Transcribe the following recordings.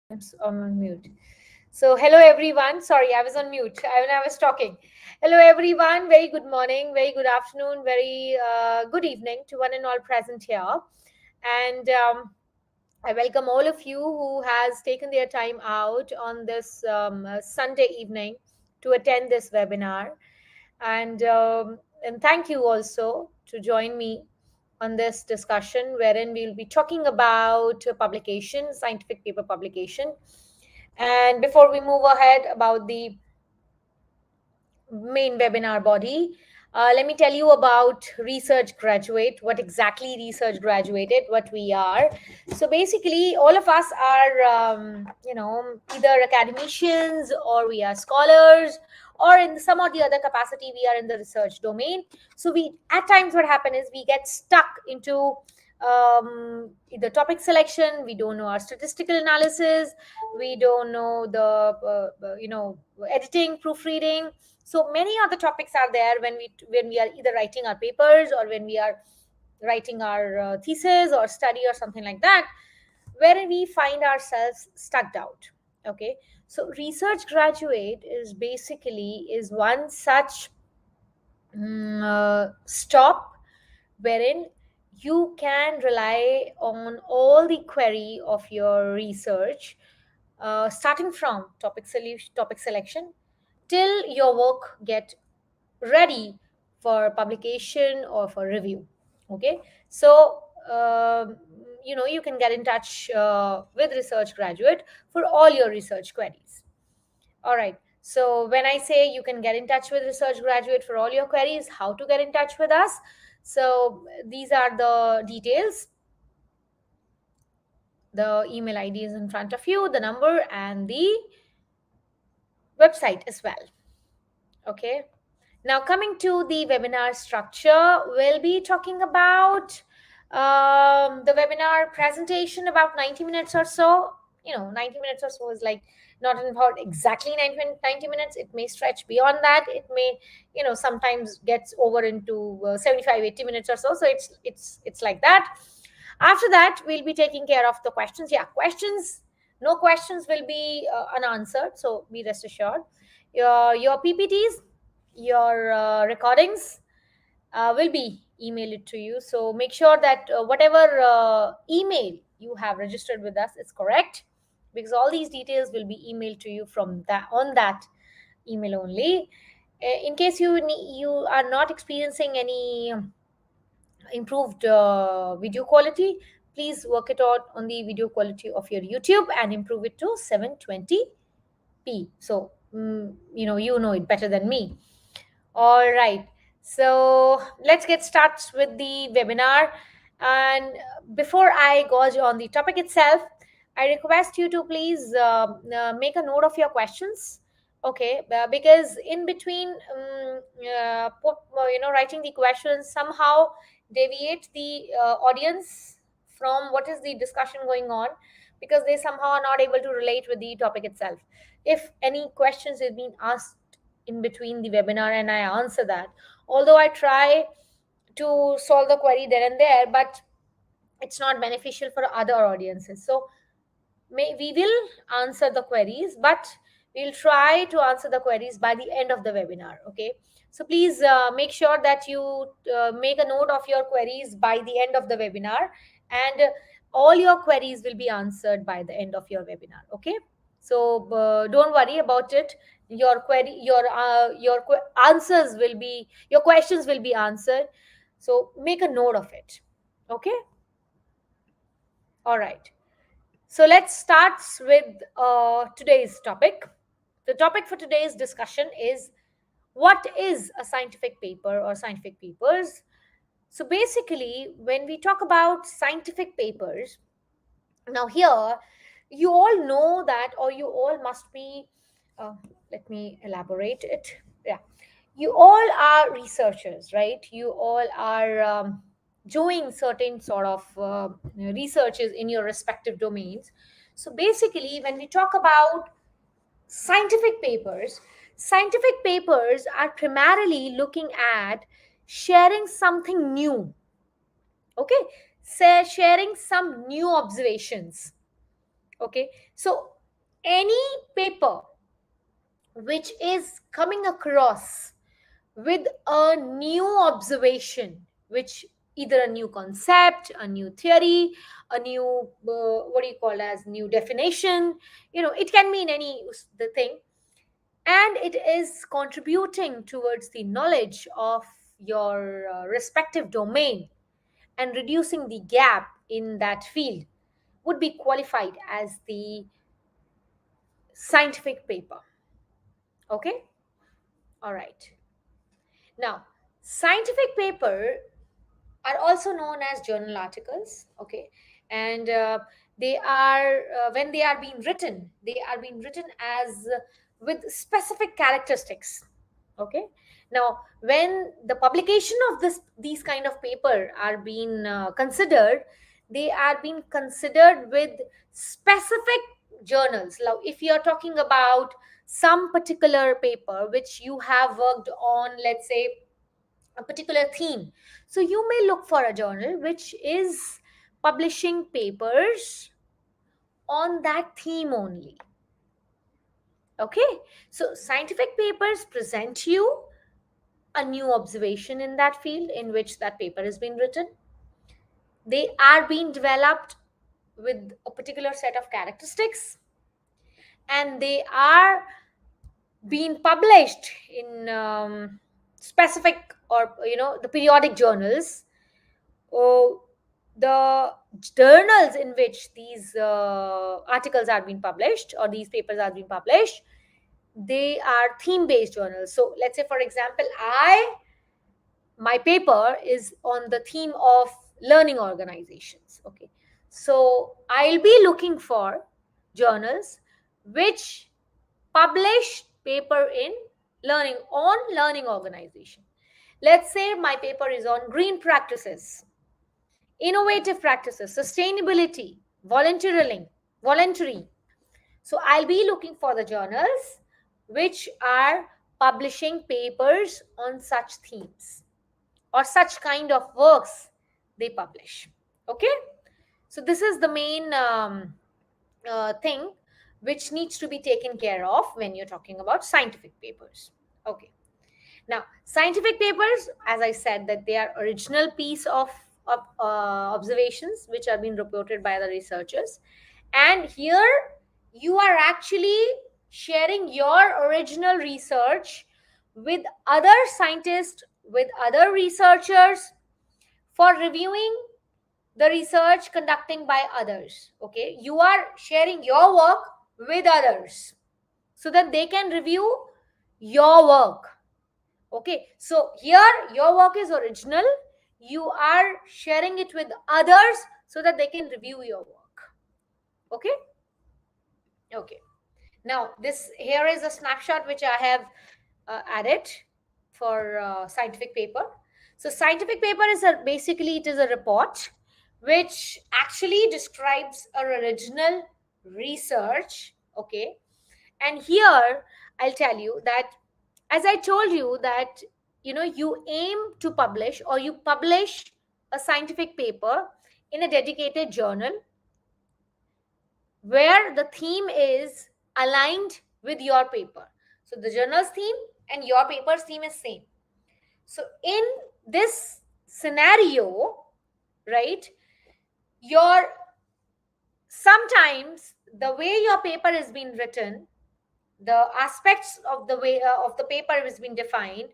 I'm on mute. So, hello everyone. Sorry, I was on mute when I was talking. Hello everyone. Very good morning, very good afternoon, very good evening to one and all present here. And I welcome all of you who has taken their time out on this Sunday evening to attend this webinar. And thank you also to join me on this discussion wherein we'll be talking about publication, scientific paper publication. And before we move ahead about the main webinar body, let me tell you about research graduate, what exactly research graduated, what we are. So basically, all of us are, either academicians or we are scholars, or in some or the other capacity, we are in the research domain. So we, at times, what happens is we get stuck into either topic selection, we don't know our statistical analysis, we don't know the editing, proofreading. So many other topics are there when we are either writing our papers or when we are writing our thesis or study or something like that, where we find ourselves stuck out. Okay, so research graduate is basically is one such stop wherein you can rely on all the query of your research, starting from topic selection till your work get ready for publication or for review. Okay, so you can get in touch with research graduate for all your research queries. All right, so when I say you can get in touch with research graduate for all your queries, how to get in touch with us? So these are the details. The email ID is in front of you, the number and the website as well. Okay, now coming to the webinar structure, we'll be talking about the webinar presentation about 90 minutes or so. 90 minutes or so is like not about exactly 90 minutes. It may stretch beyond that. It may, sometimes gets over into 75, 80 minutes or so. So it's like that. After that, we'll be taking care of the questions. Yeah, questions. No questions will be unanswered. So be rest assured. Your PPTs, your recordings will be emailed to you. So make sure that whatever email you have registered with us is correct, because all these details will be emailed to you from that on that email only. In case you are not experiencing any improved video quality, please work it out on the video quality of your YouTube and improve it to 720p. So you know it better than me. All right, so let's get started with the webinar. And before I go on the topic itself, I request you to please make a note of your questions. Okay, because in between, writing the questions somehow deviate the audience from what is the discussion going on, because they somehow are not able to relate with the topic itself. If any questions is being asked in between the webinar and I answer that, although I try to solve the query there and there, but it's not beneficial for other audiences. So we will answer the queries, but we'll try to answer the queries by the end of the webinar. Okay, so please make sure that you make a note of your queries by the end of the webinar, and all your queries will be answered by the end of your webinar. Okay, so don't worry about it. Your query your answers will be, your questions will be answered, so make a note of it. Okay, all right. So let's start with today's topic. The topic for today's discussion is, what is a scientific paper or scientific papers? So basically, when we talk about scientific papers, now here you all know that, or you all must be, let me elaborate it. Yeah, you all are researchers, right? You all are doing certain sort of researches in your respective domains. So basically, when we talk about scientific papers are primarily looking at sharing something new. Okay, say sharing some new observations. Okay, so any paper which is coming across with a new observation, which either a new concept, a new theory, a new what do you call as new definition, it can mean any the thing, and it is contributing towards the knowledge of your respective domain and reducing the gap in that field, would be qualified as the scientific paper. Okay, all right. Now, scientific paper are also known as journal articles. Okay, and they are when they are being written, they are being written as with specific characteristics. Okay, now when the publication of these kind of paper are being considered, they are being considered with specific journals. Now if you are talking about some particular paper which you have worked on, let's say a particular theme, so you may look for a journal which is publishing papers on that theme only. Okay, so scientific papers present you a new observation in that field in which that paper has been written. They are being developed with a particular set of characteristics, and they are being published in specific, or the periodic journals, or the journals in which these articles are being published or these papers are being published. They are theme based journals. So let's say, for example, my paper is on the theme of learning organizations. Okay, so I'll be looking for journals which publish paper in learning organization. Let's say my paper is on green practices, innovative practices, sustainability, voluntary. So I'll be looking for the journals which are publishing papers on such themes or such kind of works they publish. Okay, so this is the main thing which needs to be taken care of when you're talking about scientific papers. Okay, now scientific papers, as I said, that they are original piece of observations which are being reported by the researchers, and here you are actually sharing your original research with other scientists, with other researchers, for reviewing the research conducting by others. Okay, you are sharing your work with others so that they can review your work. Okay, so here your work is original, you are sharing it with others so that they can review your work. Okay, okay. Now this here is a snapshot which I have added for scientific paper. So scientific paper is basically it is a report which actually describes our original research. Okay, and here I'll tell you that, as I told you that you aim to publish, or you publish a scientific paper in a dedicated journal where the theme is aligned with your paper. So the journal's theme and your paper's theme is same. So in this scenario, right, your sometimes the way your paper is being written, the aspects of the way of the paper is being defined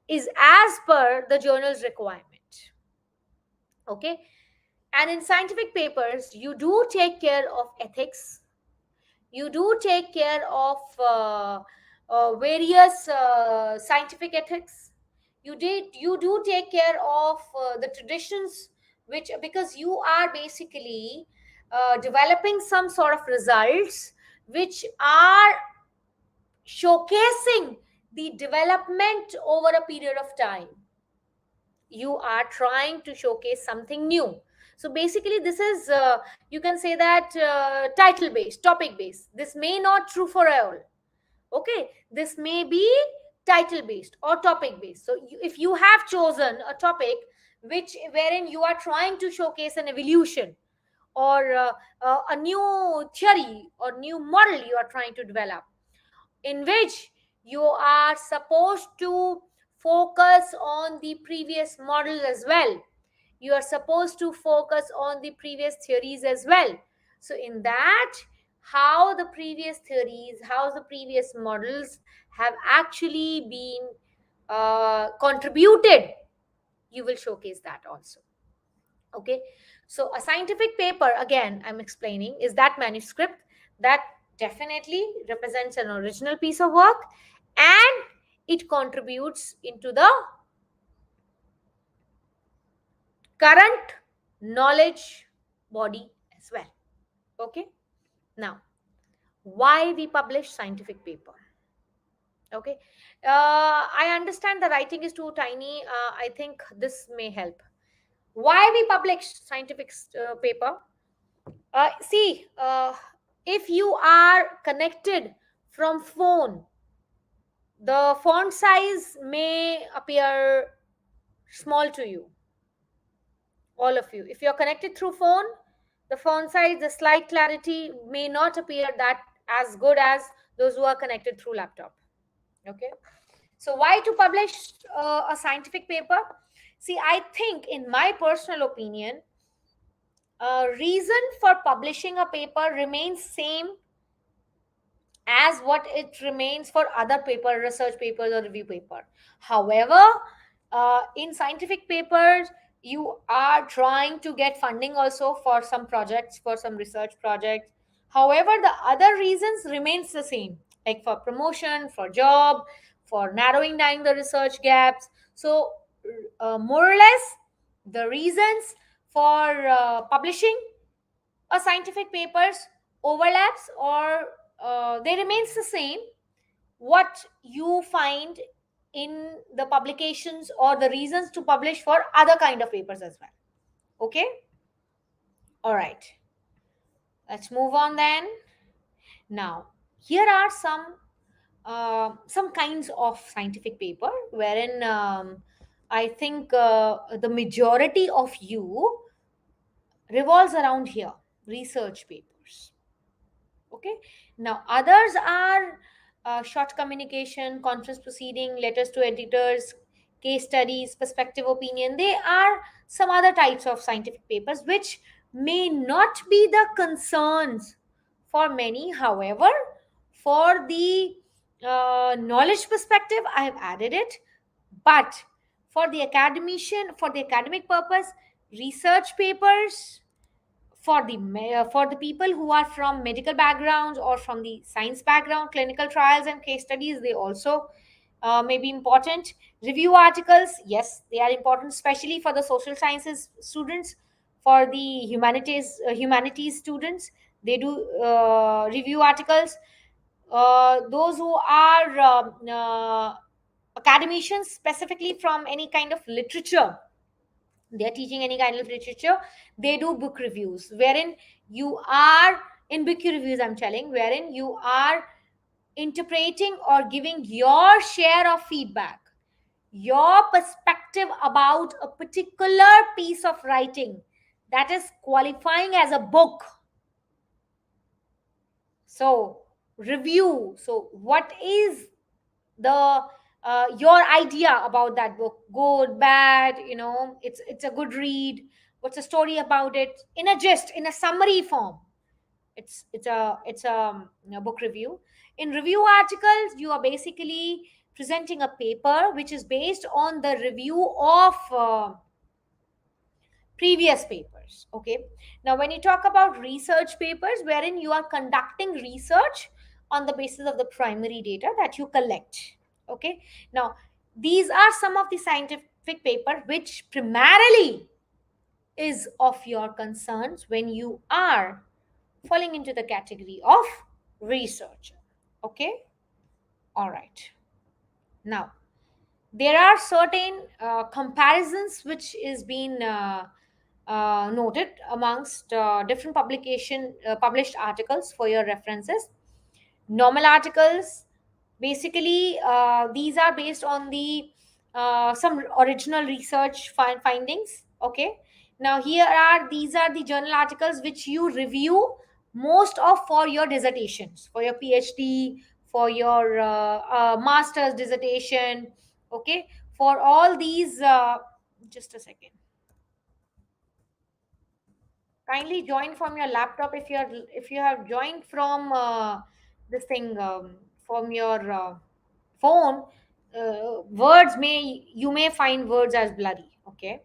is as per the journal's requirement. Okay, and in scientific papers you do take care of ethics, you do take care of various scientific ethics, you do take care of the traditions, which, because you are basically developing some sort of results which are showcasing the development over a period of time. You are trying to showcase something new. So basically this is you can say that title based, topic based. This may not true for all. Okay, this may be title based or topic based. So if you have chosen a topic which wherein you are trying to showcase an evolution or a new theory or new model you are trying to develop, in which you are supposed to focus on the previous model as well. You are supposed to focus on the previous theories as well. So in that, how the previous theories, how the previous models have actually been contributed, you will showcase that also. Okay, so a scientific paper, again I'm explaining, is that manuscript that definitely represents an original piece of work, and it contributes into the current knowledge body as well. Okay, now why we publish scientific paper? Okay, I understand the writing is too tiny. I think this may help. Why we publish scientific paper? See, if you are connected from phone, the font size may appear small to you, all of you. If you're connected through phone, the font size, the slide clarity may not appear that as good as those who are connected through laptop. Okay, so why to publish a scientific paper? See, I think, in my personal opinion, reason for publishing a paper remains same as what it remains for other paper, research papers or review paper. However, in scientific papers, you are trying to get funding also for some projects, for some research projects. However, the other reasons remains the same, like for promotion, for job, for narrowing down the research gaps. So more or less, the reasons for publishing a scientific papers overlaps, or they remains the same what you find in the publications or the reasons to publish for other kind of papers as well. Okay, all right, let's move on then. Now, here are some kinds of scientific paper wherein I think the majority of you revolves around here: research papers. Okay, now others are short communication, conference proceeding, letters to editors, case studies, perspective opinion. They are some other types of scientific papers which may not be the concerns for many. However, for the knowledge perspective, I have added it. But for the academician, for the academic purpose, research papers, for the people who are from medical backgrounds or from the science background, clinical trials and case studies, they also may be important. Review articles, yes, they are important, especially for the social sciences students. For the humanities students, they do review articles. Those who are academicians, specifically from any kind of literature, they are teaching any kind of literature, they do book reviews, wherein you are, in book reviews I'm telling, wherein you are interpreting or giving your share of feedback, your perspective about a particular piece of writing that is qualifying as a book. So review, so what is the your idea about that book, good, bad, it's a good read, what's the story about it, in a gist, in a summary form. It's a book review. In review articles, you are basically presenting a paper which is based on the review of previous papers. Okay, now when you talk about research papers, wherein you are conducting research on the basis of the primary data that you collect. Okay, now these are some of the scientific paper which primarily is of your concerns when you are falling into the category of researcher. Okay, all right, now there are certain comparisons which is being noted amongst different published articles for your references. Normal articles, basically these are based on the some original research findings. Okay, Now these are the journal articles which you review most of for your dissertations, for your PhD, for your master's dissertation. Okay, for all these, just a second. Kindly join from your laptop. If you have joined from this thing, from your phone, words may you may find words as blurry. Okay,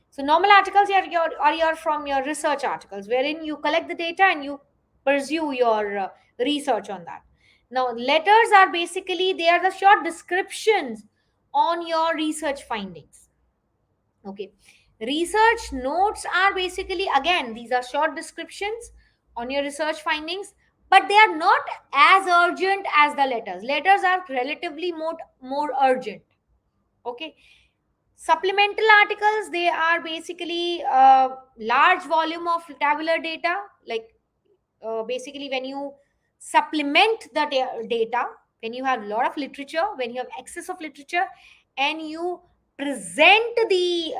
so normal articles are your from your research articles, wherein you collect the data and you pursue your research on that. Now letters are basically, they are the short descriptions on your research findings. Okay, research notes are basically, again, these are short descriptions on your research findings, but they are not as urgent as the letters. Letters are relatively more urgent. Okay, supplemental articles, they are basically a large volume of tabular data, like basically when you supplement the data, when you have a lot of literature, when you have excess of literature, and you present the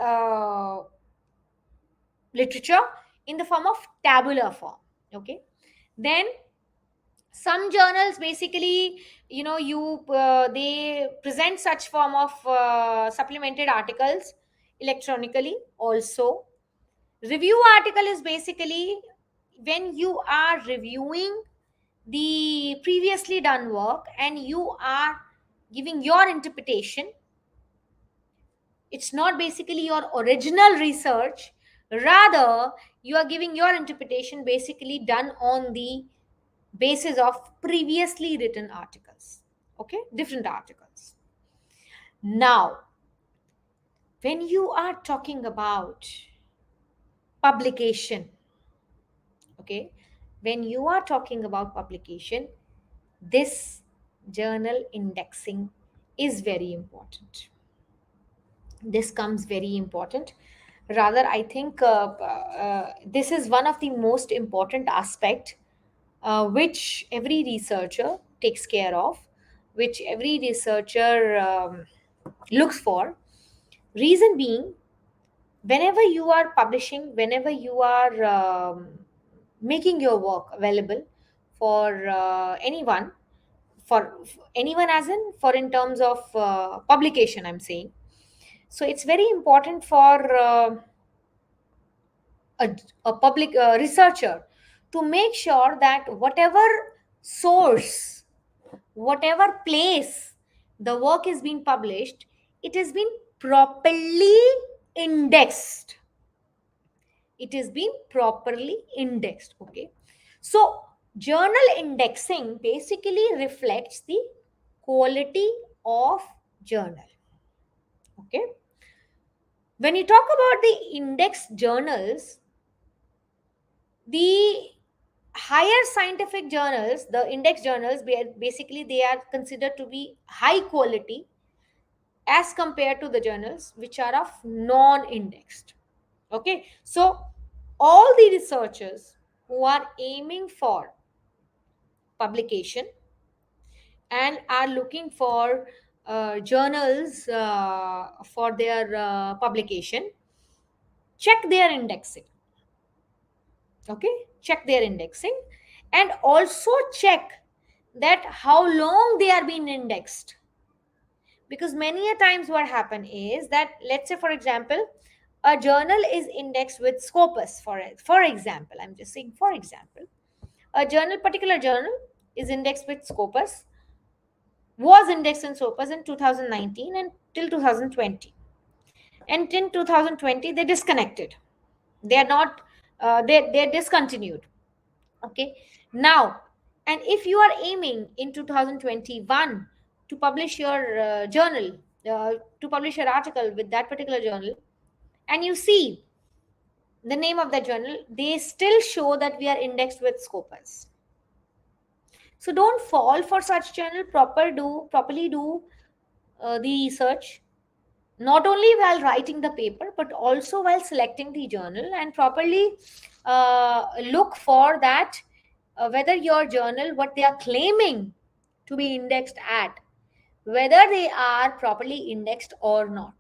literature in the form of tabular form. Okay, then some journals basically, they present such form of supplemented articles electronically also. Review article is basically when you are reviewing the previously done work and you are giving your interpretation. It's not basically your original research, rather you are giving your interpretation basically done on the basis of previously written articles. Okay, different articles. Now when you are talking about publication, okay, when you are talking about publication, this journal indexing is very important. This comes very important. Rather, I think this is one of the most important aspect which every researcher takes care of, which every researcher looks for. Reason being, whenever you are publishing, whenever you are making your work available for anyone, for anyone, as in terms of publication, I'm saying. So it's very important for a public researcher to make sure that whatever source, whatever place the work is being published, it has been properly indexed. It is being properly indexed. Okay, so journal indexing basically reflects the quality of journal. Okay, when you talk about the index journals, the higher scientific journals, the index journals, basically they are considered to be high quality as compared to the journals which are of non-indexed. Okay, so all the researchers who are aiming for publication and are looking for journals for their publication, check their indexing. Okay, check their indexing, and also check that how long they are being indexed. Because many a times what happen is that, let's say for example, a journal is indexed with Scopus, for example, I'm just saying for example, a particular journal is indexed with Scopus, was indexed in Scopus in 2019 and till 2020, and in 2020 they disconnected. They are not they're discontinued. Okay, now, and if you are aiming in 2021 to publish your journal, to publish your article with that particular journal, and you see the name of that journal, they still show that we are indexed with Scopus. So don't fall for such journal. Properly do the research, not only while writing the paper but also while selecting the journal, and properly look for that whether your journal, what they are claiming to be indexed at, whether they are properly indexed or not.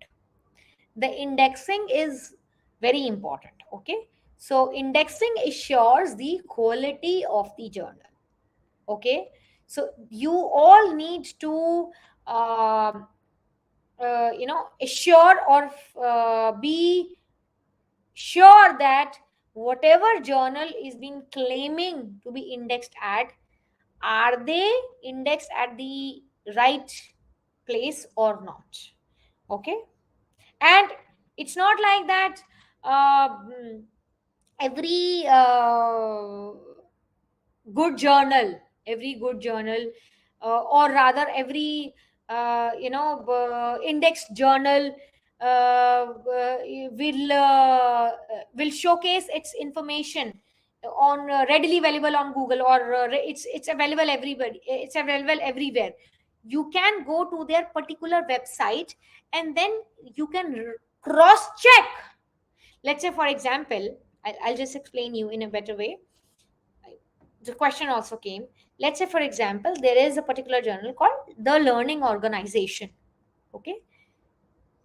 The indexing is Very important. Okay, so indexing assures the quality of the journal. Okay, so you all need to assure or be sure that whatever journal is being claiming to be indexed at, are they indexed at the right place or not. Okay, and it's not like that uh, every good journal every good journal or rather every indexed journal will showcase its information on readily available on Google, or it's available everybody, it's available everywhere. You can go to their particular website and then you can cross check. Let's say for example, I'll just explain you in a better way. The question also came. Let's say for example, there is a particular journal called the Learning Organization. Okay,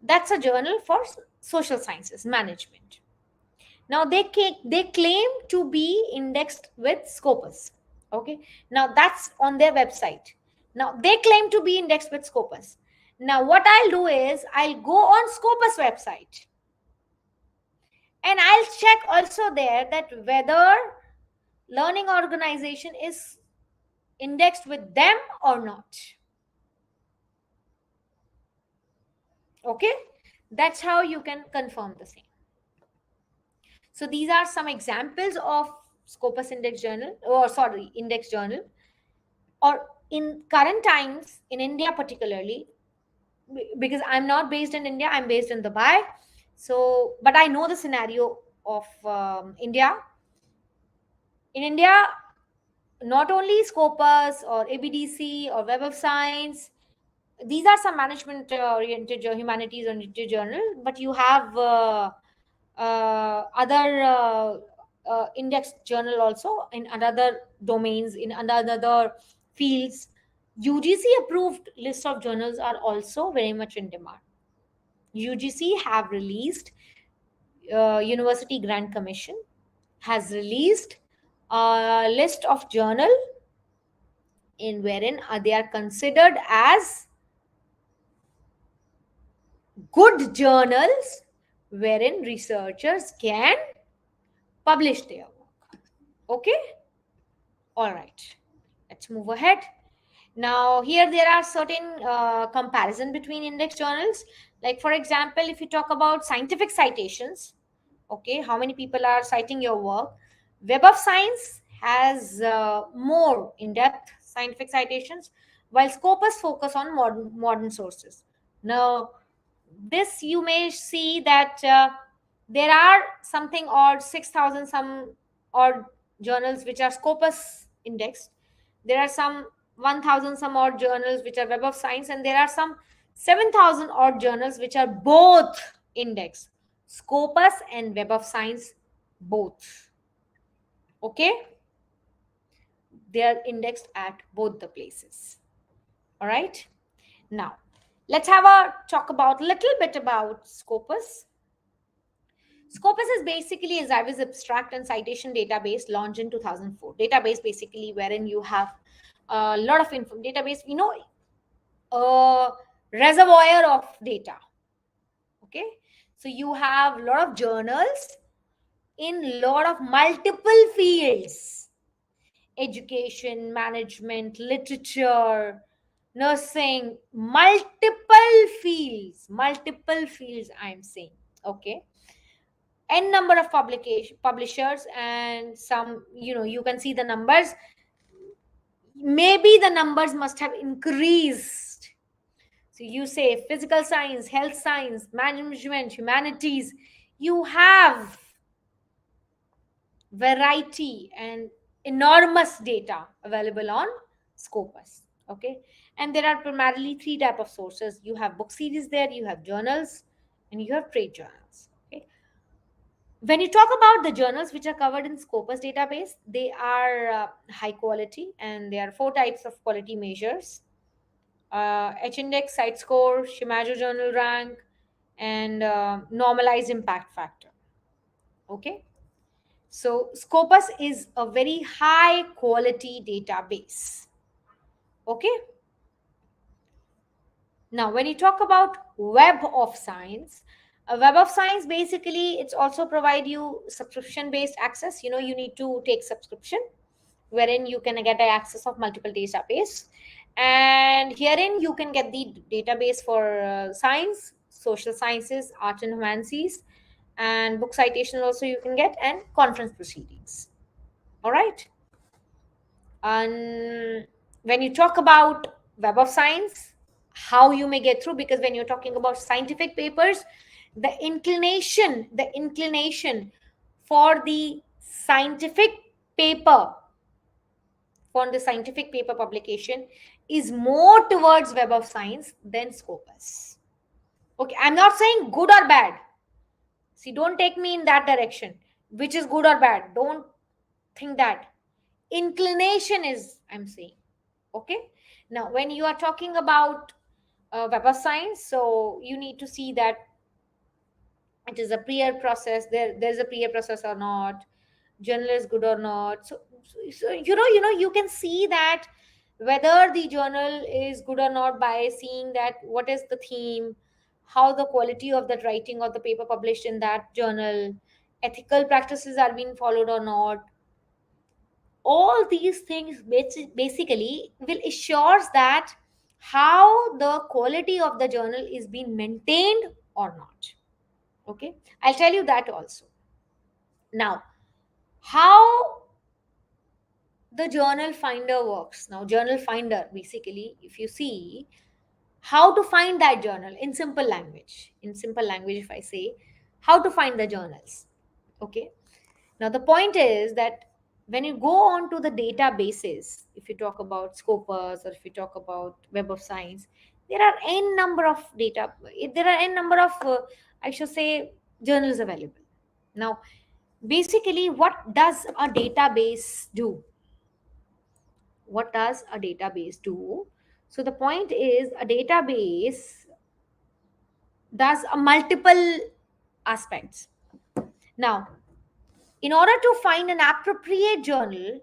that's a journal for social sciences management. Now they claim to be indexed with Scopus. Okay, now that's on their website. Now they claim to be indexed with Scopus. Now what I'll do is I'll go on Scopus website and I'll check also there that whether Learning Organization is indexed with them or not. Okay, that's how you can confirm the same. So these are some examples of Scopus index journal, or sorry, index journal. Or in current times in India particularly, because I'm not based in India, I'm based in Dubai. So but I know the scenario of India. In India, not only Scopus or ABDC or Web of Science, these are some management oriented humanities oriented journal, but you have other index journal also in another domains, in another fields. UGC approved list of journals are also very much in demand. UGC have released, University Grant Commission has released a list of journal in wherein they are considered as good journals wherein researchers can publish their work. Okay, all right, let's move ahead. Now here there are certain comparison between index journals. Like for example, if you talk about scientific citations, okay, how many people are citing your work? Web of Science has more in-depth scientific citations, while Scopus focus on modern sources. Now this you may see that there are something odd 6,000 some odd journals which are Scopus indexed. There are some 1,000 some odd journals which are Web of Science, and there are some 7,000 odd journals which are both indexed, Scopus and Web of Science both. Okay, they are indexed at both the places. All right, now let's have a talk about little bit about Scopus. Scopus is basically a Zyvis abstract and citation database launched in 2004. Database basically wherein you have a lot of info database, a reservoir of data. Okay, so you have a lot of journals in lot of multiple fields: education, management, literature, nursing, multiple fields I'm saying. Okay, n number of publishers, and some, you can see the numbers. Maybe the numbers must have increased. So you say physical science, health science, management, humanities, you have variety and enormous data available on Scopus. Okay, and there are primarily three type of sources. You have book series there, you have journals, and you have trade journals. Okay, when you talk about the journals which are covered in Scopus database, they are high quality, and there are four types of quality measures: H-index, site score, Shimazu journal rank, and normalized impact factor. Okay. So Scopus is a very high quality database. Okay. Now, when you talk about Web of Science, a Web of Science basically it's also provide you subscription based access. You need to take subscription wherein you can get access of multiple database, and herein you can get the database for science, social sciences, art and humanities, and book citation also you can get, and conference proceedings. All right. And when you talk about Web of Science, how you may get through, because when you're talking about scientific papers, the inclination for the scientific paper for the scientific paper publication is more towards Web of Science than Scopus. Okay, I'm not saying good or bad. See, don't take me in that direction, which is good or bad. Don't think that. Inclination is, I'm saying. Okay. Now, when you are talking about Web of Science, so you need to see that it is a pre-year process. There's a pre-year process or not, journal is good or not. So you can see that whether the journal is good or not by seeing that what is the theme, how the quality of that writing or the paper published in that journal, ethical practices are being followed or not. All these things basically will assures that how the quality of the journal is being maintained or not. Okay, I'll tell you that also. Now, how the journal finder works. Now, journal finder basically, if you see how to find that journal in simple language, if I say how to find the journals. Okay. Now, the point is that when you go on to the databases, if you talk about Scopus or if you talk about Web of Science, there are n number of I should say, journals available. Now, basically, what does a database do? What does a database do? So the point is a database does a multiple aspects. Now, in order to find an appropriate journal,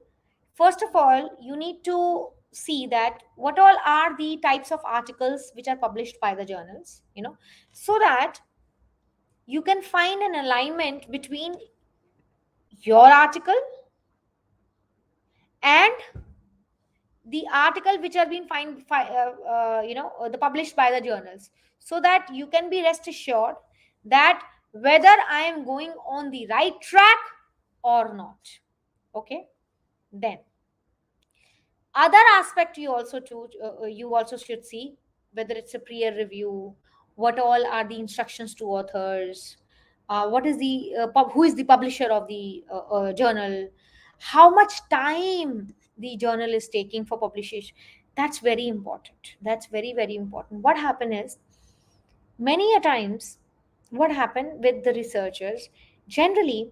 first of all you need to see that what all are the types of articles which are published by the journals, so that you can find an alignment between your article and the article which are being the published by the journals, so that you can be rest assured that whether I am going on the right track or not. Okay. Then other aspect you also should see whether it's a peer review, what all are the instructions to authors, what is the who is the publisher of the journal, how much time the journal is taking for publication. That's very important. That's very, very important. What happened is, many a times what happened with the researchers, generally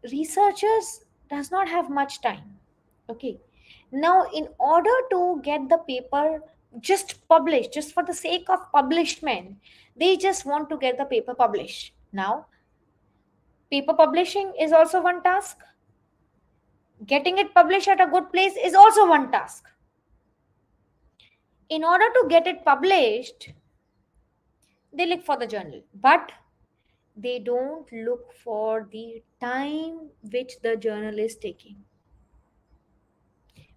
researchers does not have much time. Okay. Now, in order to get the paper just published, just for the sake of publishment, they just want to get the paper published. Now, paper publishing is also one task. Getting it published at a good place is also one task. In order to get it published, they look for the journal, but they don't look for the time which the journal is taking.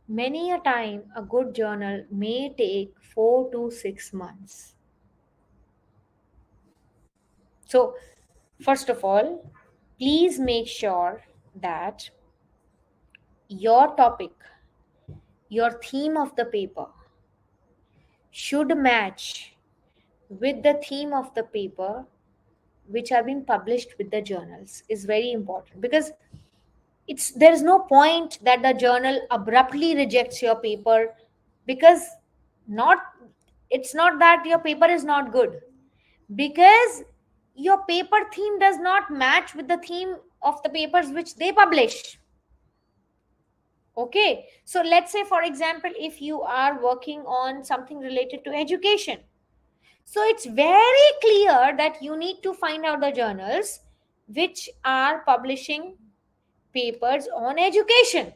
Many a time, a good journal may take 4 to 6 months. So, first of all, please make sure that your topic, your theme of the paper should match with the theme of the paper which are being published with the journals is very important, because there is no point that the journal abruptly rejects your paper, because not it's not that your paper is not good, because your paper theme does not match with the theme of the papers which they publish. Okay, so let's say for example if you are working on something related to education, so it's very clear that you need to find out the journals which are publishing papers on education.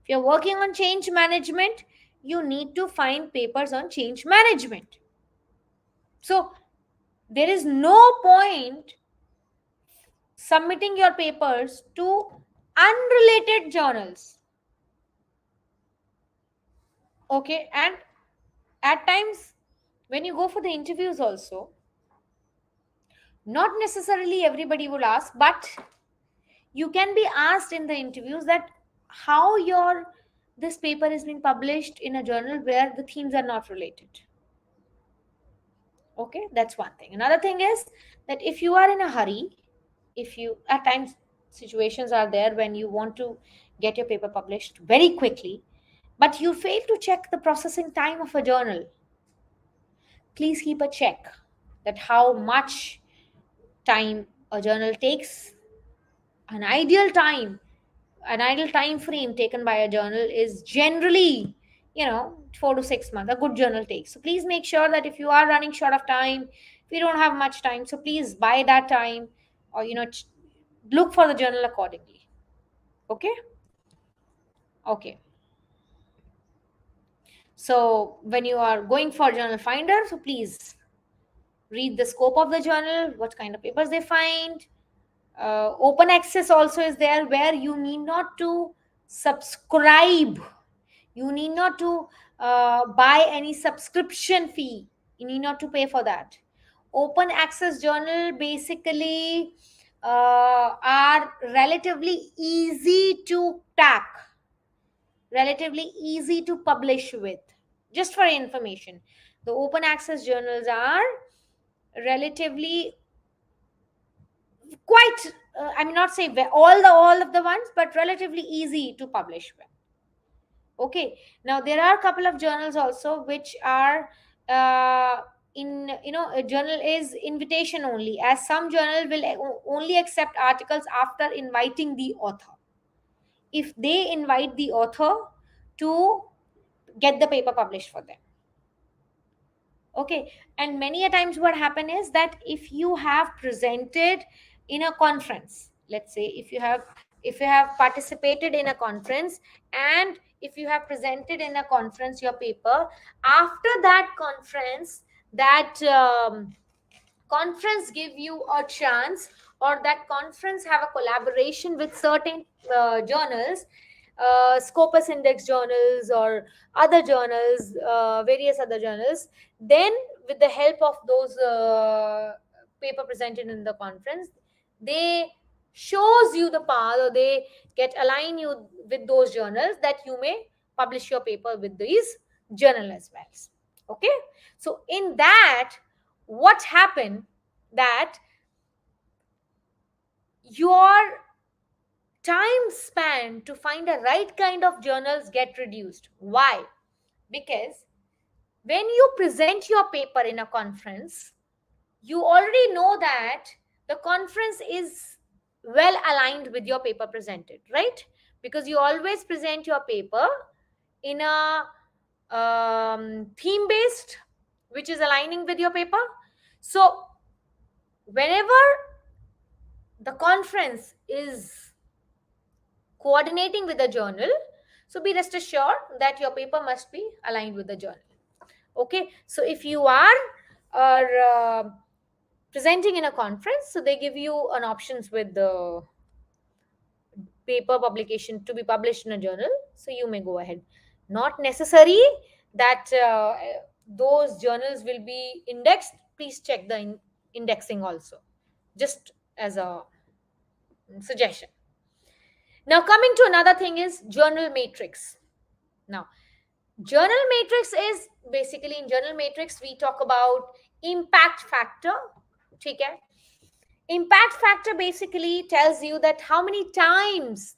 If you're working on change management, you need to find papers on change management. So there is no point submitting your papers to unrelated journals. Okay, and at times when you go for the interviews also, not necessarily everybody will ask, but you can be asked in the interviews that how your this paper has been published in a journal where the themes are not related. Okay, that's one thing. Another thing is that if you are in a hurry, if you at times situations are there when you want to get your paper published very quickly, but you fail to check the processing time of a journal, please keep a check that how much time a journal takes. An ideal time, an ideal time frame taken by a journal is generally, 4 to 6 months a good journal takes. So please make sure that if you are running short of time, if you don't have much time, so please buy that time, or look for the journal accordingly. Okay. Okay, so when you are going for journal finder, so please read the scope of the journal, what kind of papers they find. Open access also is there, where you need not to subscribe, you need not to buy any subscription fee, you need not to pay for that. Open access journal basically are relatively easy to track, relatively easy to publish with. Just for information, the open access journals are relatively quite I mean not say all of the ones, but relatively easy to publish with. Okay, now there are a couple of journals also which are in a journal is invitation only, as some journal will only accept articles after inviting the author. If they invite the author to get the paper published for them. Okay, and many a times what happen is that if you have presented in a conference, let's say if you have participated in a conference, and if you have presented in a conference your paper, after that conference, that conference give you a chance, or that conference have a collaboration with certain journals, Scopus index journals or other journals, various other journals. Then with the help of those paper presented in the conference, they shows you the path, or they get align you with those journals that you may publish your paper with these journal as well. Okay, so in that, what happened that your time span to find a right kind of journals get reduced. Why? Because when you present your paper in a conference, you already know that the conference is well aligned with your paper presented, right? Because you always present your paper in a theme based, which is aligning with your paper. So whenever the conference is coordinating with the journal, so be rest assured that your paper must be aligned with the journal. Okay, so if you are presenting in a conference, so they give you an options with the paper publication to be published in a journal, so you may go ahead. Not necessary that those journals will be indexed. Please check the indexing also, just as a suggestion. Now coming to another thing is journal matrix. Now journal matrix is basically, in journal matrix we talk about impact factor. Okay, impact factor basically tells you that how many times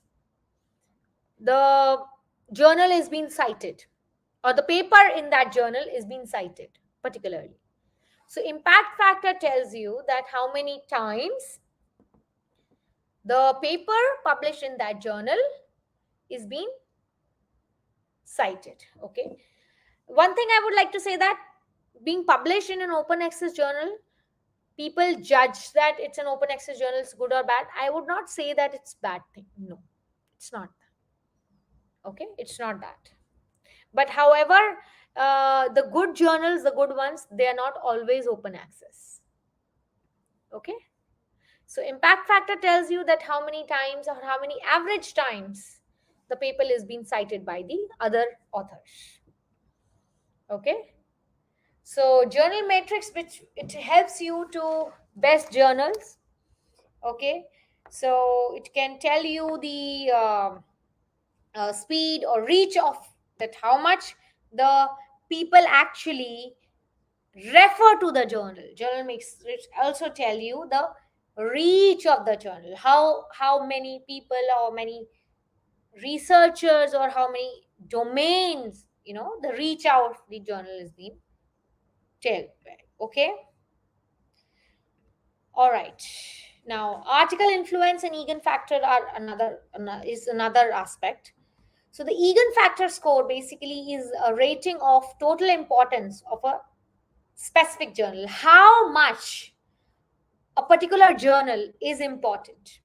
the journal is being cited, or the paper in that journal is being cited particularly. So impact factor tells you that how many times the paper published in that journal is being cited. Okay, one thing I would like to say, that being published in an open access journal people judge that it's an open access journal, it's good or bad. I would not say that it's bad thing. No, it's not. Okay, it's not that. But however, the good journals, the good ones, they are not always open access. Okay, so impact factor tells you that how many times or how many average times the paper is being cited by the other authors. Okay, so journal matrix, which it helps you to best journals. Okay, so it can tell you the speed or reach of that, how much the people actually refer to the journal. Journal makes it also tell you the reach of the journal, how many people or many researchers or how many domains, the reach out the journal is being tell. Okay, all right. Now article influence and Egan factor are another aspect. So the Egan factor score basically is a rating of total importance of a specific journal, how much a particular journal is important.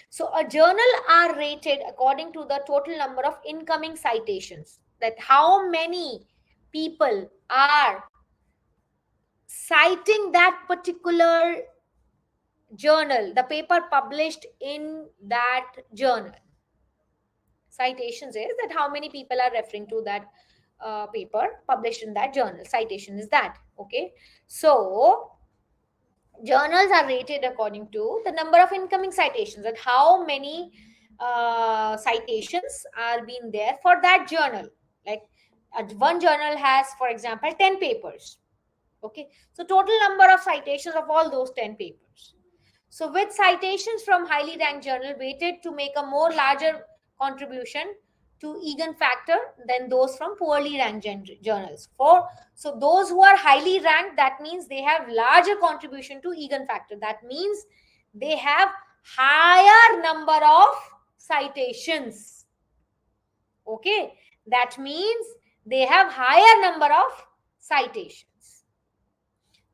So a journal are rated according to the total number of incoming citations, that how many people are citing that particular journal, the paper published in that journal. Citations is that how many people are referring to that paper published in that journal. Citation is that. Okay, so journals are rated according to the number of incoming citations, that how many citations are being there for that journal. Like one journal has, for example, 10 papers. Okay, so total number of citations of all those 10 papers. So with citations from highly ranked journal weighted to make a more larger contribution to Egan factor than those from poorly ranked journals. So those who are highly ranked, that means they have larger contribution to Egan factor. That means they have higher number of citations. Okay, that means they have higher number of citations.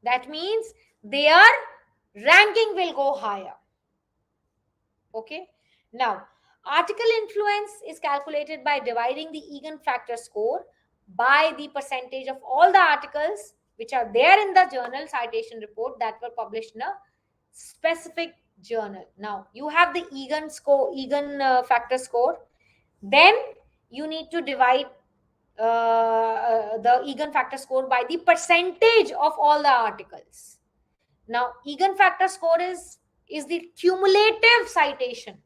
That means their ranking will go higher. Okay, now article influence is calculated by dividing the Egan factor score by the percentage of all the articles which are there in the journal citation report that were published in a specific journal. Now you have the Egan factor score, then you need to divide the Egan factor score by the percentage of all the articles. Now Egan factor score is the cumulative citation,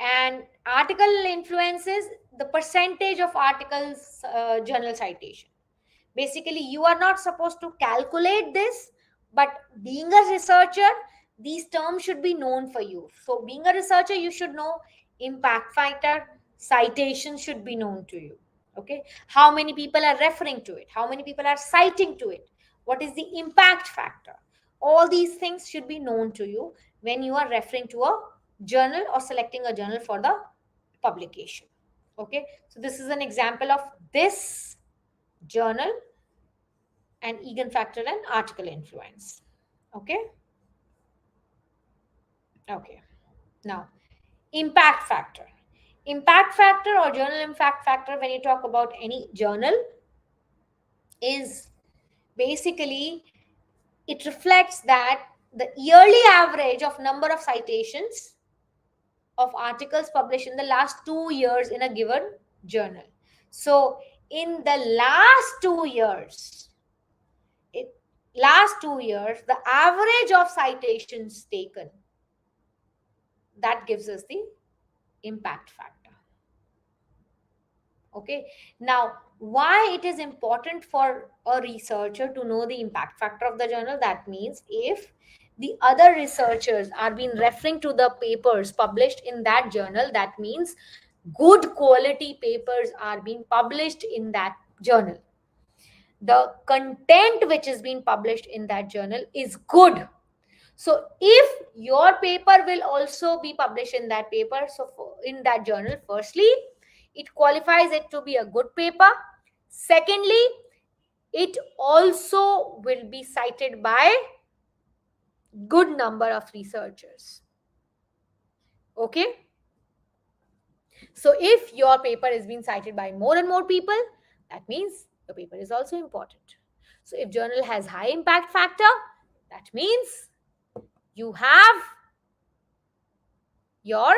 and article influences the percentage of articles journal citation. Basically you are not supposed to calculate this, but being a researcher, these terms should be known for you. So being a researcher, you should know impact factor, citation should be known to you. Okay, how many people are referring to it, how many people are citing to it, what is the impact factor, all these things should be known to you when you are referring to a journal or selecting a journal for the publication. Okay, so this is an example of this journal and Egan factor and article influence. Okay, okay. Now impact factor. Impact factor or journal impact factor, when you talk about any journal, is basically it reflects that the yearly average of number of citations of articles published in the last 2 years in a given journal. So in the last 2 years, the average of citations taken, that gives us the impact factor. Okay, now why it is important for a researcher to know the impact factor of the journal? That means if the other researchers are been referring to the papers published in that journal, that means good quality papers are being published in that journal. The content which is being published in that journal is good. So if your paper will also be published in that paper, so in that journal, firstly, it qualifies it to be a good paper. Secondly, it also will be cited by good number of researchers. Okay, so if your paper is being cited by more and more people, that means your paper is also important. So if journal has high impact factor, that means you have your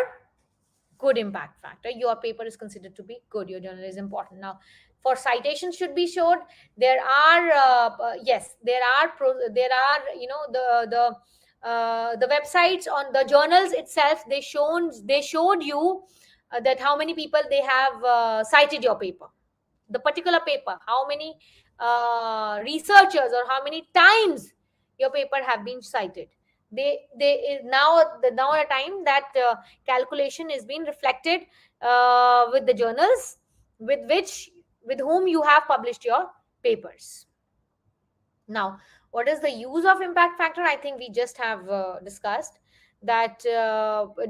good impact factor. Your paper is considered to be good, your journal is important. Now, for citations should be showed, there are yes, there are, the websites on the journals itself, they showed you that how many people they have cited your paper, the particular paper, how many researchers or how many times your paper have been cited. They now a time that calculation is being reflected with the journals with whom you have published your papers. Now, what is the use of impact factor? I think we just have discussed that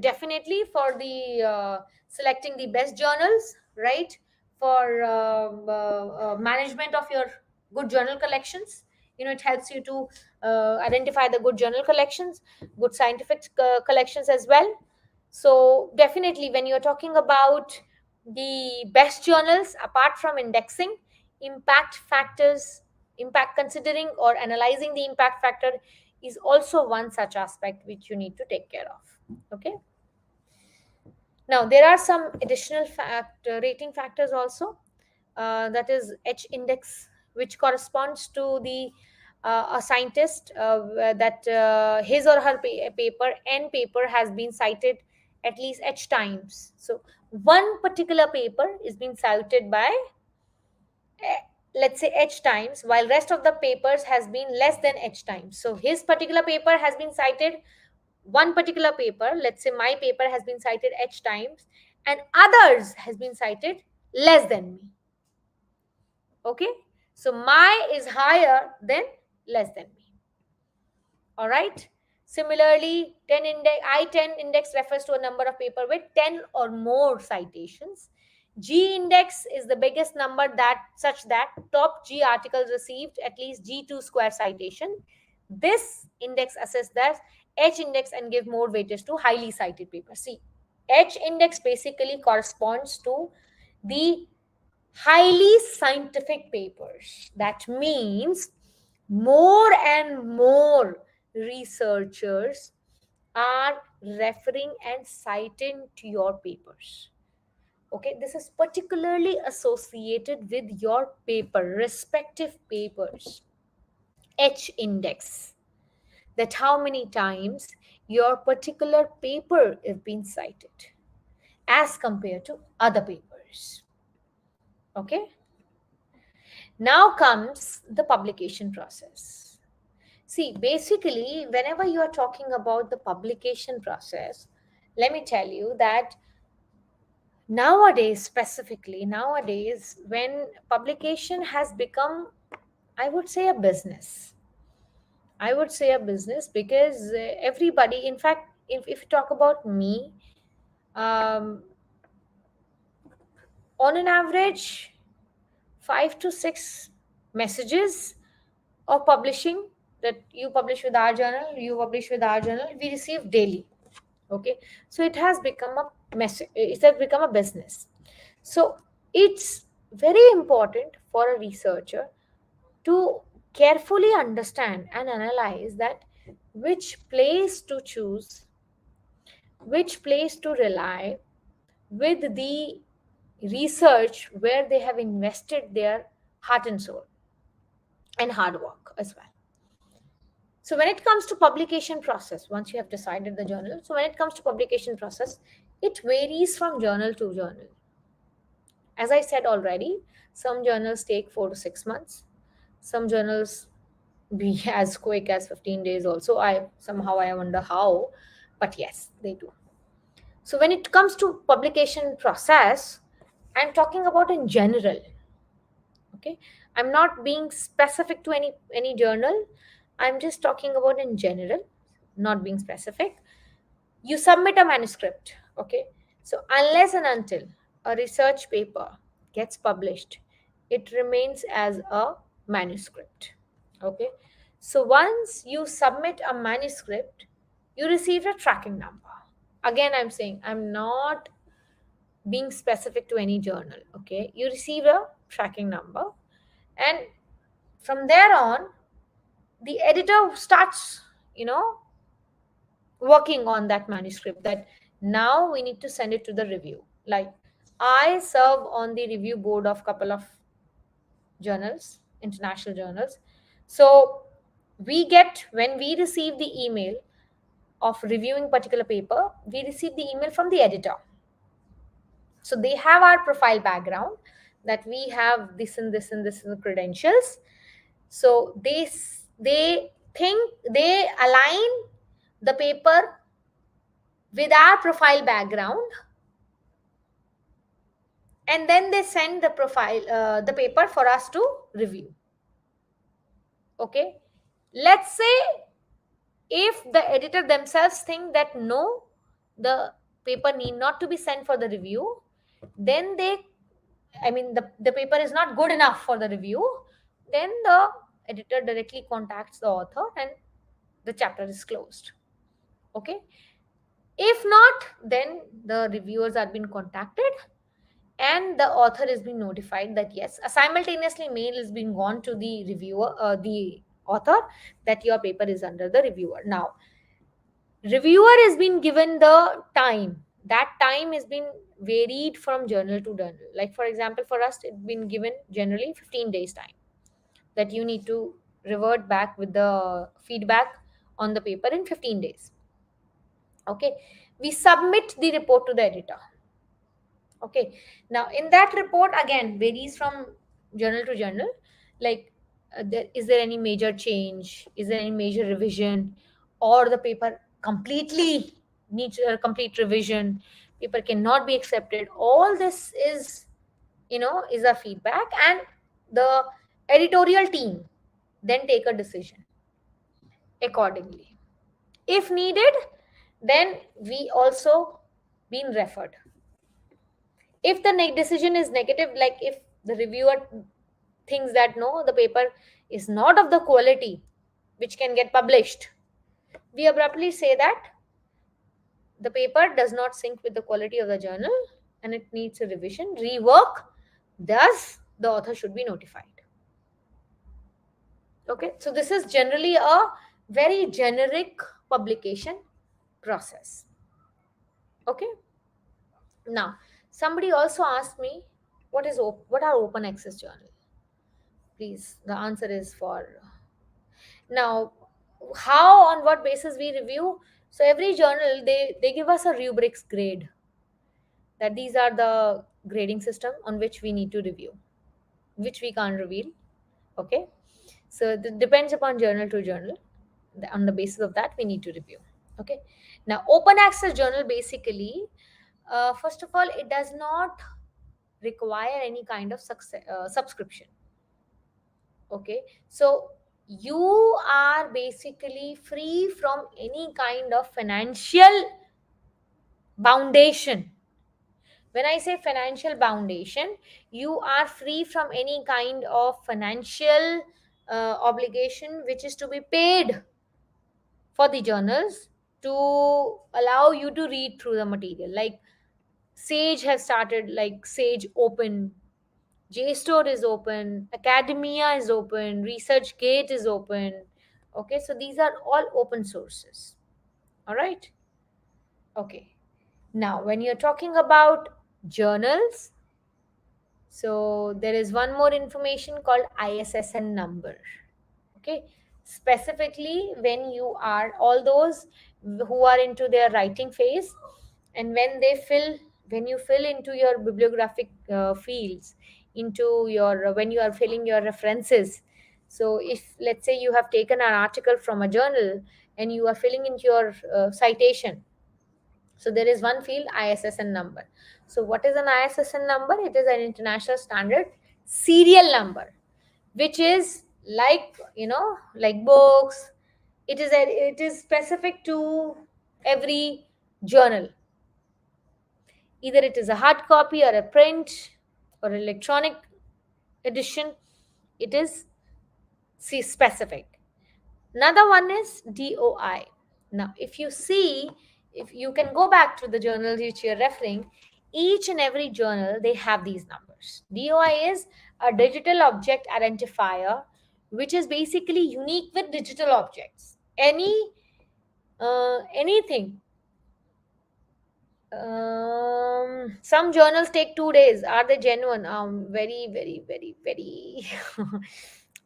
definitely for the selecting the best journals, right? For management of your good journal collections, it helps you to identify the good journal collections, good scientific collections as well. So definitely, when you're talking about the best journals, apart from indexing, impact factors, impact considering or analyzing the impact factor is also one such aspect which you need to take care of. Okay. Now there are some additional rating factors also. That is H index, which corresponds to the a scientist that his or her paper has been cited at least H times. So one particular paper is being cited by let's say H times, while rest of the papers has been less than H times. So his particular paper has been cited, one particular paper, let's say my paper has been cited H times, and others has been cited less than me. Okay, so my is higher than less than me. All right. Similarly, 10 index, I-10 index refers to a number of paper with 10 or more citations. G index is the biggest number that such that top G articles received at least G2 square citation. This index assess the H index and give more weightage to highly cited papers. See, H index basically corresponds to the highly scientific papers. That means more and more researchers are referring and citing to your papers. Okay, this is particularly associated with your paper, respective papers. H index, that how many times your particular paper is being cited as compared to other papers. Okay, now comes the publication process. See, basically, whenever you are talking about the publication process, let me tell you that nowadays, specifically, nowadays, when publication has become, I would say, a business. I would say a business because everybody, in fact, if you talk about me, um, on an average, 5 to 6 messages of publishing that you publish with our journal, you publish with our journal, we receive daily. Okay, so it has become a it has become a business. So it's very important for a researcher to carefully understand and analyze that which place to choose, which place to rely with the research where they have invested their heart and soul and hard work as well. So when it comes to publication process, once you have decided the journal, so when it comes to publication process, it varies from journal to journal. As I said already, some journals take 4 to 6 months. Some journals be as quick as 15 days also. I wonder how, but yes, they do. So when it comes to publication process, I'm talking about in general. Okay, I'm not being specific to any journal. I'm just talking about in general, not being specific. You submit a manuscript. Okay, so unless and until a research paper gets published, it remains as a manuscript. Okay, so once you submit a manuscript, you receive a tracking number. Again, I'm saying, I'm not being specific to any journal. Okay, you receive a tracking number, and from there on, the editor starts, working on that manuscript, that now we need to send it to the review. Like, I serve on the review board of couple of journals, international journals. So we get, when we receive the email of reviewing particular paper, we receive the email from the editor. So they have our profile background, that we have this and this and this and the credentials. So they think, they align the paper with our profile background, and then they send the the paper for us to review. Okay, let's say if the editor themselves think that no, the paper need not to be sent for the review, then they, the paper is not good enough for the review, then the editor directly contacts the author and the chapter is closed. Okay, if not, then the reviewers are being contacted, and the author is being notified that yes, a simultaneously mail is being gone to the reviewer, the author, that your paper is under the reviewer. Now, reviewer has been given the time. That time has been varied from journal to journal. Like, for example, for us, it's been given generally 15 days time, that you need to revert back with the feedback on the paper in 15 days. Okay, we submit the report to the editor. Okay, now in that report, again, varies from journal to journal. Like, is there any major change, is there any major revision, or the paper completely needs a complete revision, paper cannot be accepted. All this is, is a feedback, and the editorial team then take a decision accordingly. If needed, then we also been referred. If the decision is negative, like if the reviewer thinks that no, the paper is not of the quality which can get published, we abruptly say that the paper does not sync with the quality of the journal and it needs a revision, rework. Thus the author should be notified. Okay, so this is generally a very generic publication process. Okay, now somebody also asked me, what are open access journal? Please, the answer is for now. How, on what basis we review? So every journal, they give us a rubrics grade, that these are the grading system on which we need to review, which we can't reveal. Okay, so it depends upon journal to journal. On the basis of that, we need to review. Okay, now open access journal, basically, first of all, it does not require any kind of subscription. Okay, so you are basically free from any kind of financial foundation. When I say financial foundation, you are free from any kind of financial obligation which is to be paid for the journals to allow you to read through the material. Like, Sage has started, like Sage Open, JSTOR is open, Academia is open, ResearchGate is open. Okay, so these are all open sources. All right. Okay. Now, when you're talking about journals, so there is one more information called ISSN number. Okay. Specifically, when you are, all those who are into their writing phase, and when you fill into your bibliographic fields, into your, when you are filling your references. So if, let's say, you have taken an article from a journal and you are filling into your citation, so there is one field, ISSN number. So what is an ISSN number? It is an international standard serial number, which is like, like books. It is specific to every journal. Either it is a hard copy or a print or electronic edition, it is see specific. Another one is DOI. Now, if you see, if you can go back to the journals which you're referring, each and every journal they have these numbers. DOI is a digital object identifier, which is basically unique with digital objects. Anything. Some journals take 2 days. Are they genuine? Very, very, very, very.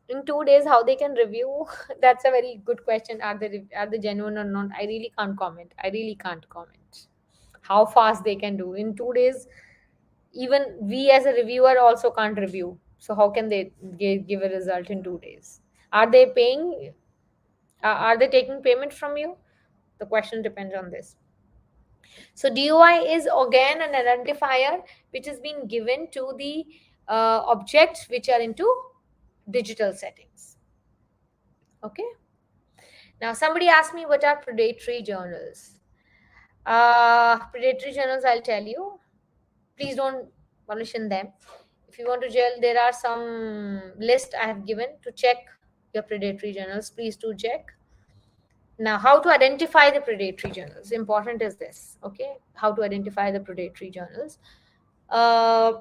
In 2 days, how they can review? That's a very good question. Are they genuine or not? I really can't comment. I really can't comment. How fast they can do in 2 days? Even we as a reviewer also can't review. So how can they give a result in 2 days? Are they paying? Are they taking payment from you? The question depends on this. So DOI is again an identifier which has been given to the objects which are into digital settings. Okay. Now somebody asked me what are predatory journals. Predatory journals, I'll tell you. Please don't publish in them. If you want to jail, there are some list I have given to check your predatory journals. Please do check. Now, how to identify the predatory journals? Important is this. Okay, how to identify the predatory journals? Uh,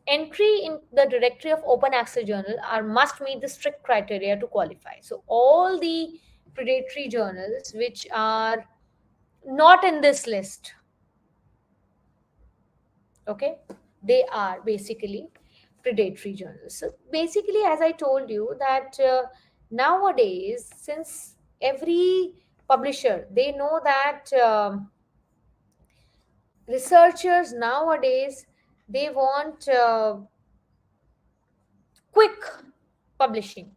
Entry in the directory of open access journal are must meet the strict criteria to qualify. So all the predatory journals which are not in this list, okay, they are basically predatory journals. So basically, as I told you that nowadays, since every publisher they know that researchers nowadays they want quick publishing.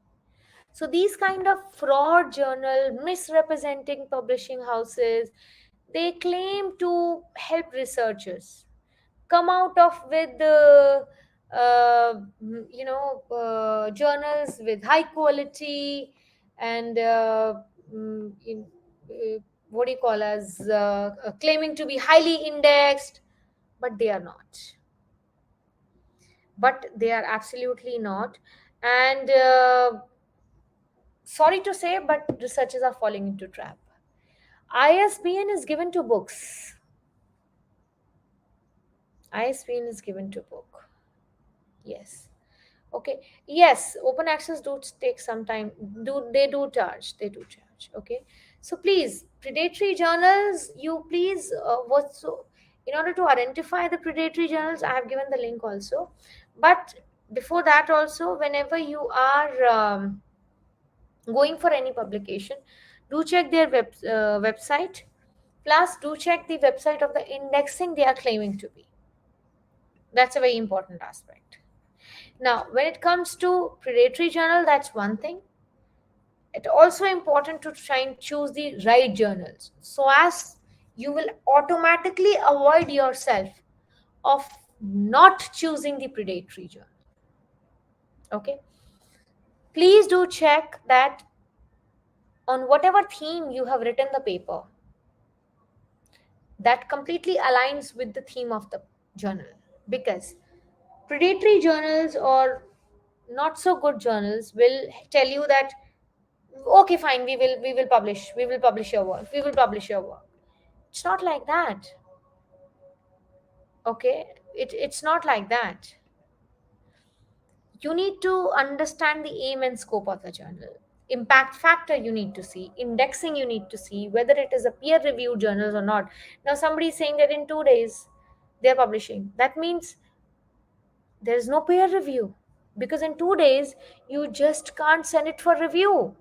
So these kind of fraud journal, misrepresenting publishing houses, they claim to help researchers come out of with the journals with high quality and what do you call as claiming to be highly indexed, but they are not. But they are absolutely not. And sorry to say, but researchers are falling into trap. ISBN is given to books. ISBN is given to book. Yes. Okay. Yes, open access do take some time. Do charge? They do charge. Okay. So please, predatory journals. You please what so in order to identify the predatory journals, I have given the link also. But before that also, whenever you are going for any publication, do check their website. Plus, do check the website of the indexing they are claiming to be. That's a very important aspect. Now, when it comes to predatory journal, that's one thing. It's also important to try and choose the right journals so as you will automatically avoid yourself of not choosing the predatory journal. Okay. Please do check that on whatever theme you have written the paper, that completely aligns with the theme of the journal, because predatory journals or not so good journals will tell you that okay fine, we will publish your work, we will publish your work. It's not like that. Okay, it's not like that. You need to understand the aim and scope of the journal. Impact factor you need to see, indexing you need to see, whether it is a peer reviewed journals or not. Now somebody is saying that in 2 days they're publishing. That means there is no peer review, because in 2 days you just can't send it for review.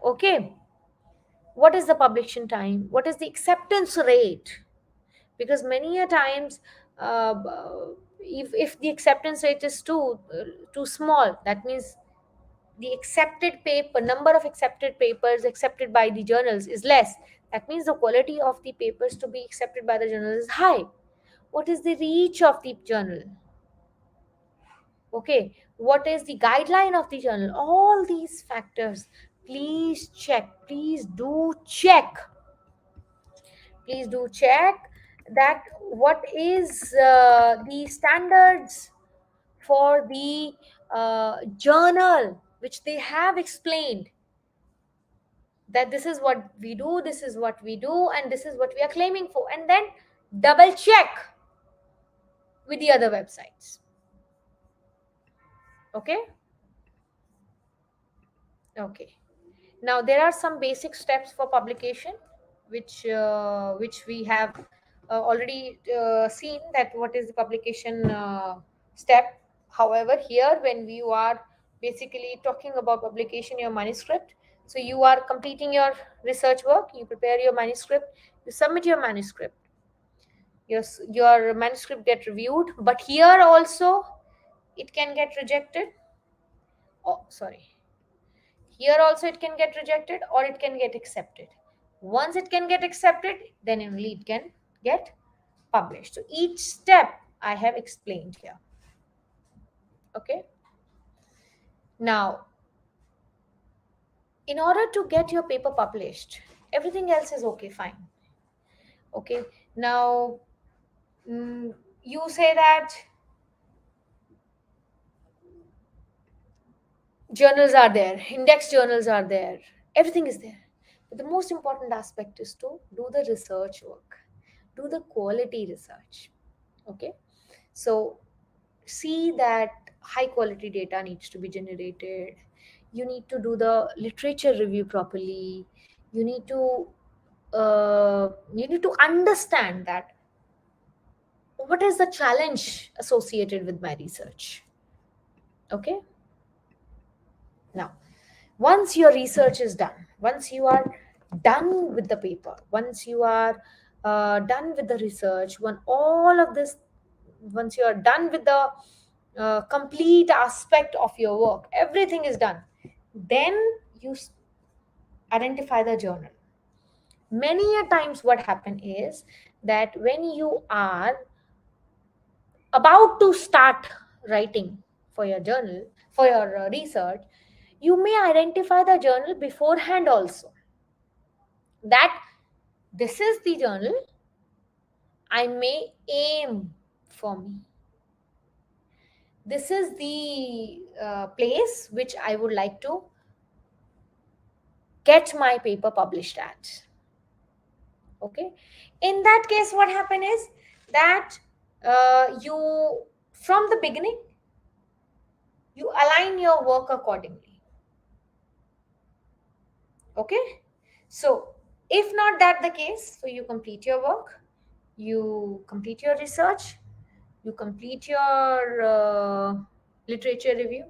Okay, what is the publication time, what is the acceptance rate? Because many a times if the acceptance rate is too small, that means the accepted paper number of accepted papers accepted by the journals is less. That means the quality of the papers to be accepted by the journals is high. What is the reach of the journal? Okay, what is the guideline of the journal? All these factors, please check, please do check that what is the standards for the journal which they have explained that this is what we do, this is what we do, and this is what we are claiming for, and then double check with the other websites. Okay. Okay. Now there are some basic steps for publication, which we have already seen that what is the publication step. However, here when you are basically talking about publication your manuscript, so you are completing your research work, you prepare your manuscript, you submit your manuscript, your manuscript get reviewed, but here also it can get rejected. Oh, sorry. Here also it can get rejected or it can get accepted. Once it can get accepted, then only it can get published. So each step I have explained here. Okay. Now, in order to get your paper published, everything else is okay, fine. Okay. Now, you say that journals are there, index journals are there, everything is there. But the most important aspect is to do the research work, do the quality research. Okay. So see that high quality data needs to be generated, you need to do the literature review properly, you need to understand that what is the challenge associated with my research. Okay. Now, once your research is done, once you are done with the paper, once you are done with the research, when all of this, once you are done with the complete aspect of your work, everything is done, then you identify the journal. Many a times what happen is that when you are about to start writing for your journal, for your research, you may identify the journal beforehand also, that this is the journal I may aim for me, this is the place which I would like to get my paper published at. Okay. In that case what happen is that you from the beginning you align your work accordingly. Okay. So if not that the case, so you complete your work, you complete your research, you complete your literature review,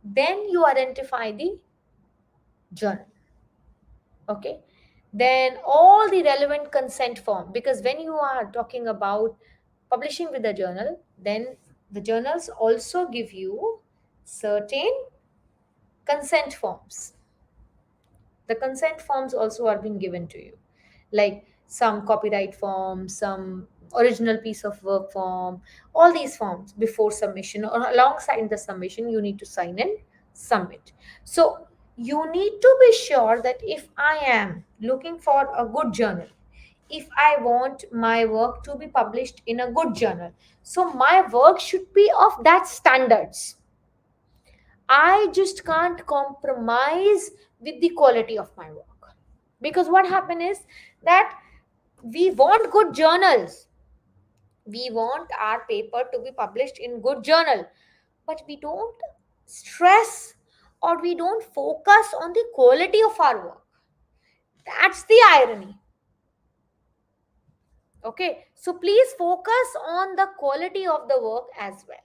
then you identify the journal. Okay. Then all the relevant consent form, because when you are talking about publishing with the journal, then the journals also give you certain consent forms. The consent forms also are being given to you, like some copyright form, some original piece of work form, all these forms before submission or alongside the submission you need to sign and submit. So you need to be sure that if I am looking for a good journal, if I want my work to be published in a good journal, so my work should be of that standards. I just can't compromise with the quality of my work. Because what happen is that we want good journals. We want our paper to be published in good journal, but we don't stress or we don't focus on the quality of our work. That's the irony. Okay, so please focus on the quality of the work as well.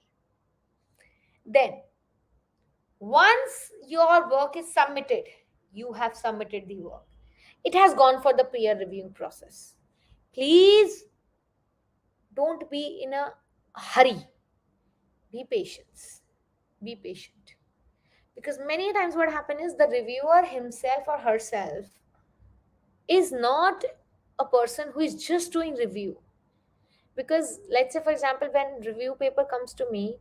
Then, once your work is submitted, you have submitted the work, it has gone for the peer reviewing process. Please don't be in a hurry. Be patient. Be patient. Because many times what happens is the reviewer himself or herself is not a person who is just doing review. Because let's say for example when review paper comes to me,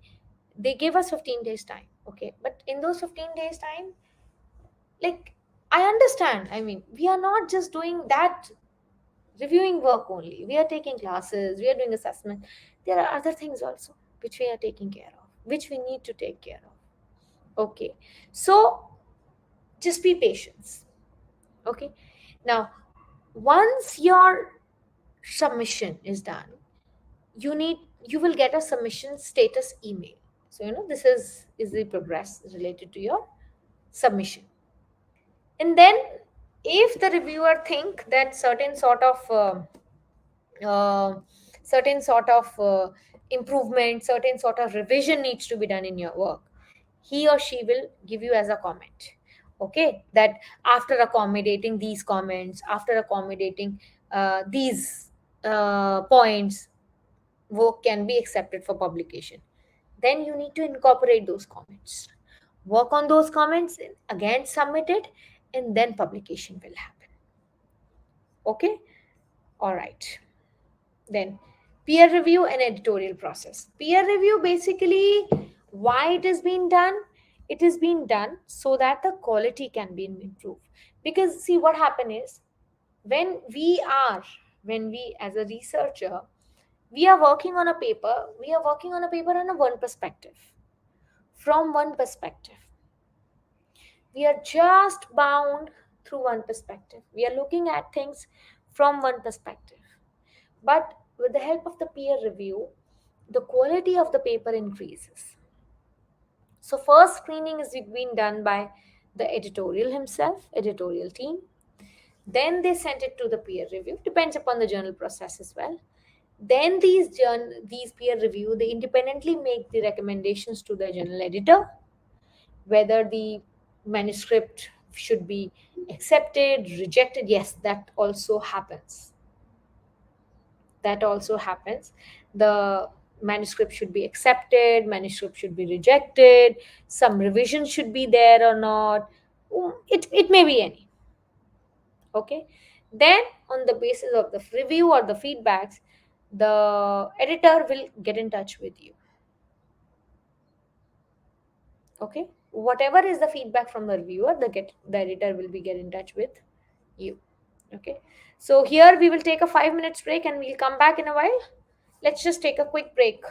they give us 15 days time. Okay, but in those 15 days time, like, I understand, I mean, we are not just doing that reviewing work only, we are taking classes, we are doing assessment, there are other things also which we are taking care of, which we need to take care of. Okay, so just be patient. Okay, now once your submission is done, you will get a submission status email. So this is the progress related to your submission. And then if the reviewer think that uh, certain sort of improvement, certain sort of revision needs to be done in your work, he or she will give you as a comment. Okay, that after accommodating these comments, after accommodating these points, work can be accepted for publication. Then you need to incorporate those comments, work on those comments, again submit it, and then publication will happen. Okay, all right. Then peer review and editorial process. Peer review, basically, why it is being done? It is being done so that the quality can be improved. Because see, what happen is, when we as a researcher, we are working on a paper, on a one perspective, from one perspective. We are just bound through one perspective. We are looking at things from one perspective. But with the help of the peer review, the quality of the paper increases. So, first screening is being done by the editorial himself, editorial team. Then they send it to the peer review. Depends upon the journal process as well. Then these peer review, they independently make the recommendations to the journal editor, whether the manuscript should be accepted, rejected. Yes, that also happens. The manuscript should be accepted, manuscript should be rejected, some revision should be there or not. It may be any. Okay, then on the basis of the review or the feedbacks, the editor will get in touch with you. Okay, whatever is the feedback from the reviewer, the editor will be get in touch with you. Okay, so here we will take a 5 minutes break and we'll come back in a while. Let's just take a quick break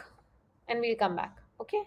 and we'll come back. Okay.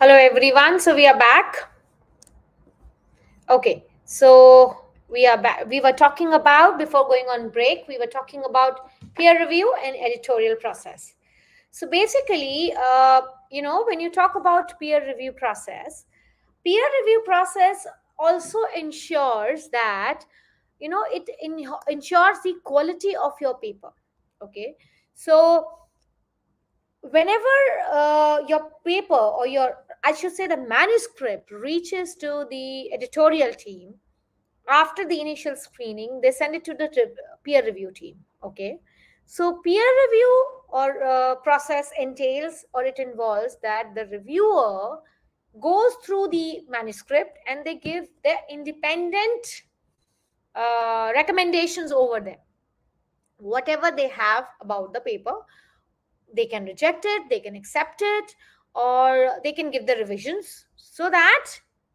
Hello, everyone. So we are back. Okay. So we are back. We were talking about, before going on break, we were talking about peer review and editorial process. So basically, when you talk about peer review process also ensures that, ensures the quality of your paper. Okay. So whenever your paper, or your, I should say, the manuscript reaches to the editorial team, after the initial screening they send it to the peer review team. Okay. So peer review or process entails, or it involves, that the reviewer goes through the manuscript and they give their independent recommendations over them, whatever they have about the paper. They can reject it, they can accept it, or they can give the revisions, so that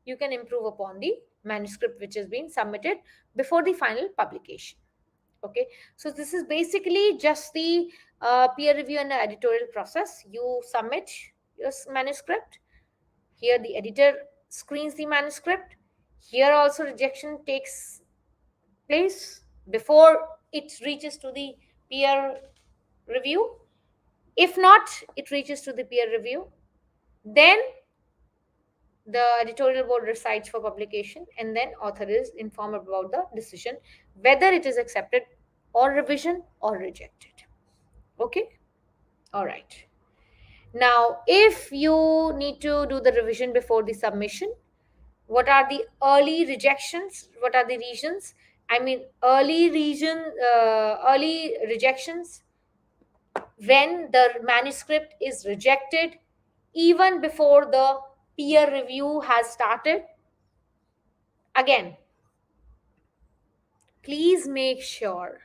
you can improve upon the manuscript which has been submitted before the final publication. Okay. So this is basically just the peer review and editorial process. You submit your manuscript. Here the editor screens the manuscript. Here also rejection takes place before it reaches to the peer review. If not, it reaches to the peer review. Then the editorial board decides for publication, and then author is informed about the decision, whether it is accepted or revision or rejected. Okay. All right. Now, if you need to do the revision before the submission, what are the early rejections? What are the reasons? I mean, early rejections, when the manuscript is rejected even before the peer review has started. Again, please make sure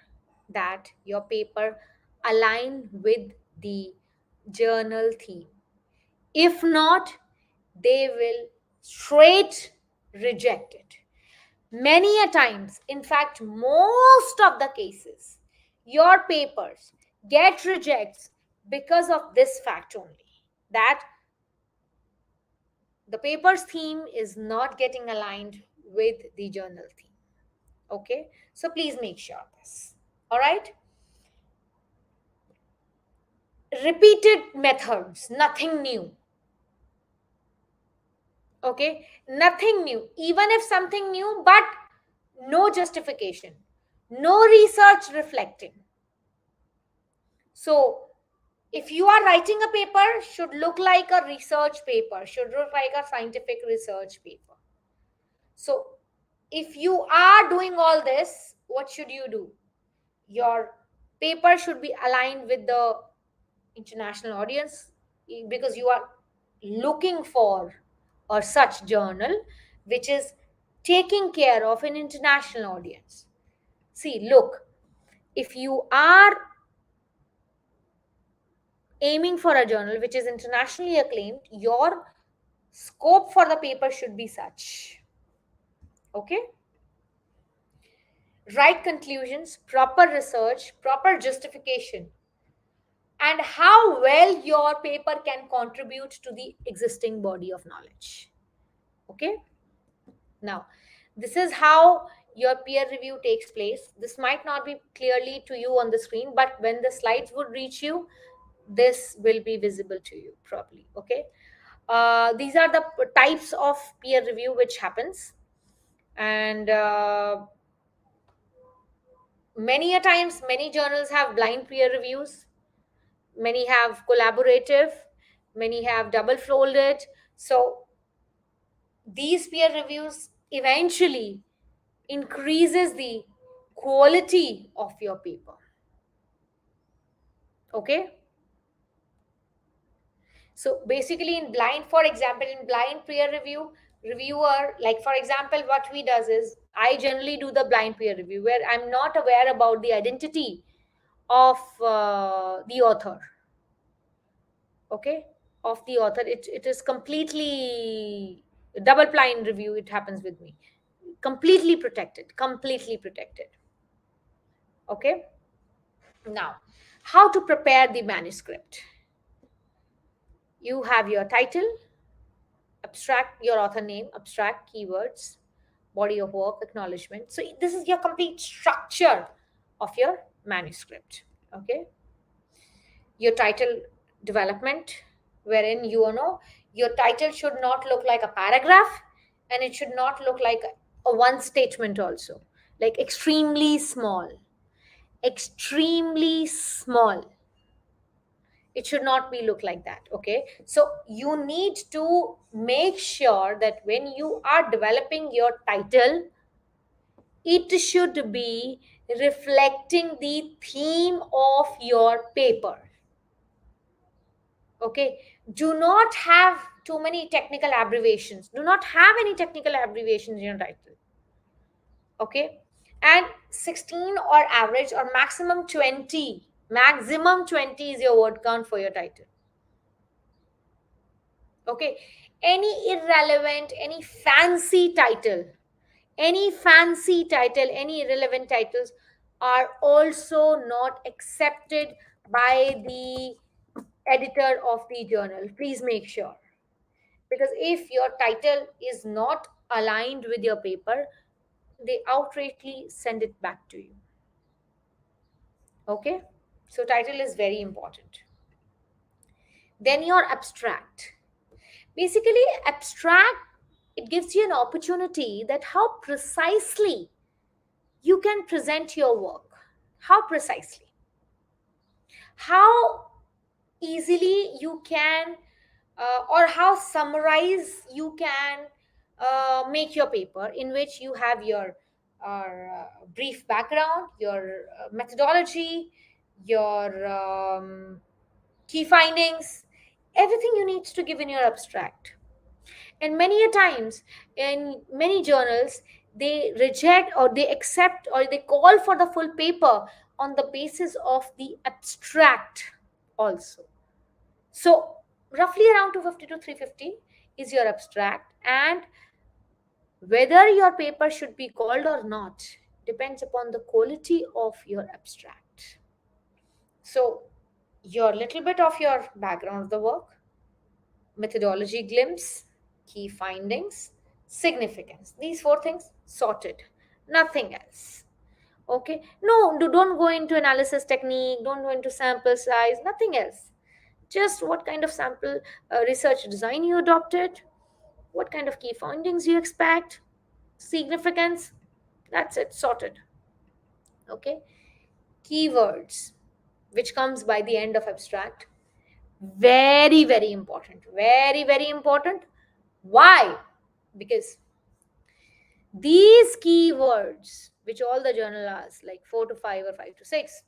that your paper align with the journal theme. If not, they will straight reject it. Many a times, in fact, most of the cases, your papers get rejects because of this fact only, that the paper's theme is not getting aligned with the journal theme. Okay. So please make sure of this. All right. Repeated methods, nothing new. Okay. Nothing new. Even if something new, but no justification, no research reflecting. So if you are writing a paper, should look like a research paper, should look like a scientific research paper. So if you are doing all this, what should you do? Your paper should be aligned with the international audience, because you are looking for a such journal which is taking care of an international audience. See, look, if you are aiming for a journal which is internationally acclaimed, your scope for the paper should be such. Okay. Right conclusions, proper research, proper justification, and how well your paper can contribute to the existing body of knowledge. Okay. Now, this is how your peer review takes place. This might not be clearly to you on the screen, but when the slides would reach you, this will be visible to you properly. Okay. These are the types of peer review which happens, and many a times many journals have blind peer reviews, many have collaborative, many have double folded. So these peer reviews eventually increases the quality of your paper. Okay. So basically, in blind, for example, in blind peer review, reviewer, like for example, what we does is, I generally do the blind peer review where I'm not aware about the identity of the author. Okay. Of the author, it is completely double blind review. It happens with me, completely protected, completely protected. Okay. Now, how to prepare the manuscript? You have your title, abstract, your author name, abstract, keywords, body of work, acknowledgement. So this is your complete structure of your manuscript. Okay. Your title development, wherein you know your title should not look like a paragraph, and it should not look like a one statement also, like extremely small. It should not be look like that. Okay, so you need to make sure that when you are developing your title, it should be reflecting the theme of your paper. Okay, do not have too many technical abbreviations, do not have any technical abbreviations in your title. Okay, and 16 or average or maximum 20 is your word count for your title. Okay, any irrelevant, any irrelevant titles are also not accepted by the editor of the journal. Please make sure, because if your title is not aligned with your paper, they outrightly send it back to you. Okay, so title is very important. Then your abstract. Basically, abstract, it gives you an opportunity that how precisely you can present your work. How precisely, how easily you can, or how summarize you can make your paper, in which you have your brief background, your methodology, your key findings, everything you need to give in your abstract. And many a times in many journals, they reject or they accept or they call for the full paper on the basis of the abstract also. So roughly around 250 to 350 is your abstract, and whether your paper should be called or not depends upon the quality of your abstract. So your little bit of your background of the work, methodology glimpse, key findings, significance. These four things sorted. Nothing else. Okay. No, don't go into analysis technique, don't go into sample size, nothing else. Just what kind of sample research design you adopted, what kind of key findings you expect, significance. That's it, sorted. Okay. Keywords, which comes by the end of abstract. Very, very important. Very, very important. Why? Because these keywords, which all the journal asks, like 4 to 5 or 5 to 6,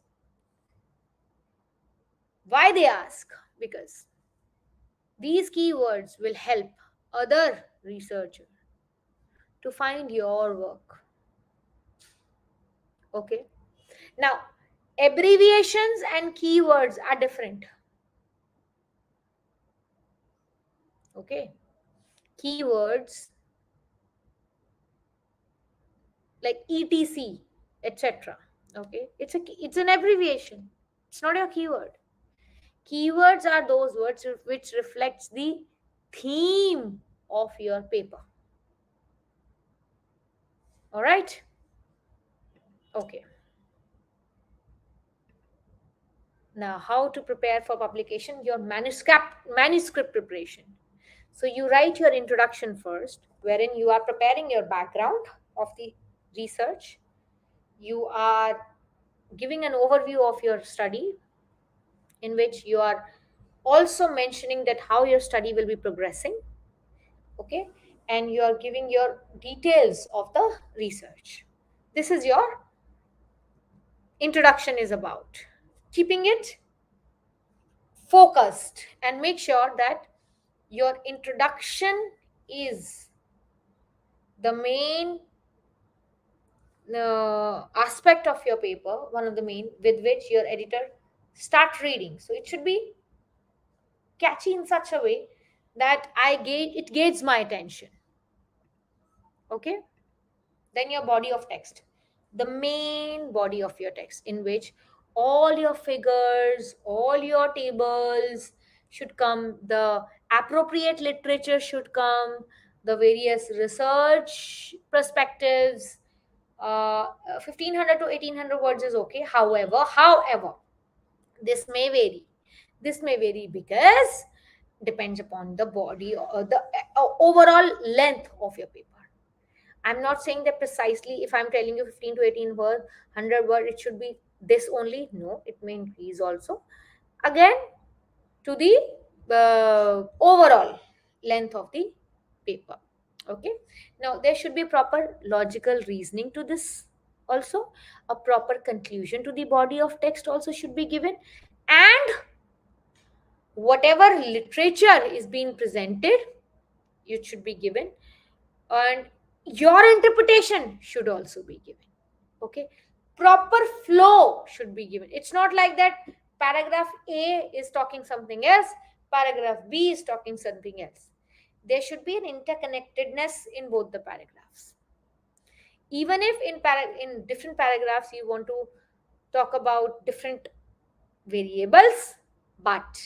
why they ask? Because these keywords will help other researchers to find your work. Okay. Now, abbreviations and keywords are different. Okay. Keywords like etc, etc. Okay. It's an abbreviation. It's not your keyword. Keywords are those words which reflects the theme of your paper. All right. Okay. Now, how to prepare for publication? Your manuscript preparation. So you write your introduction first, wherein you are preparing your background of the research. You are giving an overview of your study, in which you are also mentioning that how your study will be progressing. Okay, and you are giving your details of the research. This is your introduction is about. Keeping it focused, and make sure that your introduction is the main aspect of your paper, one of the main with which your editor start reading. So it should be catchy in such a way that it gauges my attention. Okay. Then your body of text, the main body of your text, in which all your figures, all your tables, should come, the appropriate literature should come, the various research perspectives. 1500 to 1800 words is okay. However, this may vary. This may vary because depends upon the body or the overall length of your paper. I'm not saying that precisely if I'm telling you 15 to 18 words, 100 words, it should be this only. No, it may increase also. Again, to the overall length of the paper. Okay. Now, there should be proper logical reasoning to this also. A proper conclusion to the body of text also should be given. And whatever literature is being presented, it should be given. And your interpretation should also be given. Okay, proper flow should be given. It's not like that paragraph A is talking something else, paragraph B is talking something else. There should be an interconnectedness in both the paragraphs. Even if in different paragraphs you want to talk about different variables, but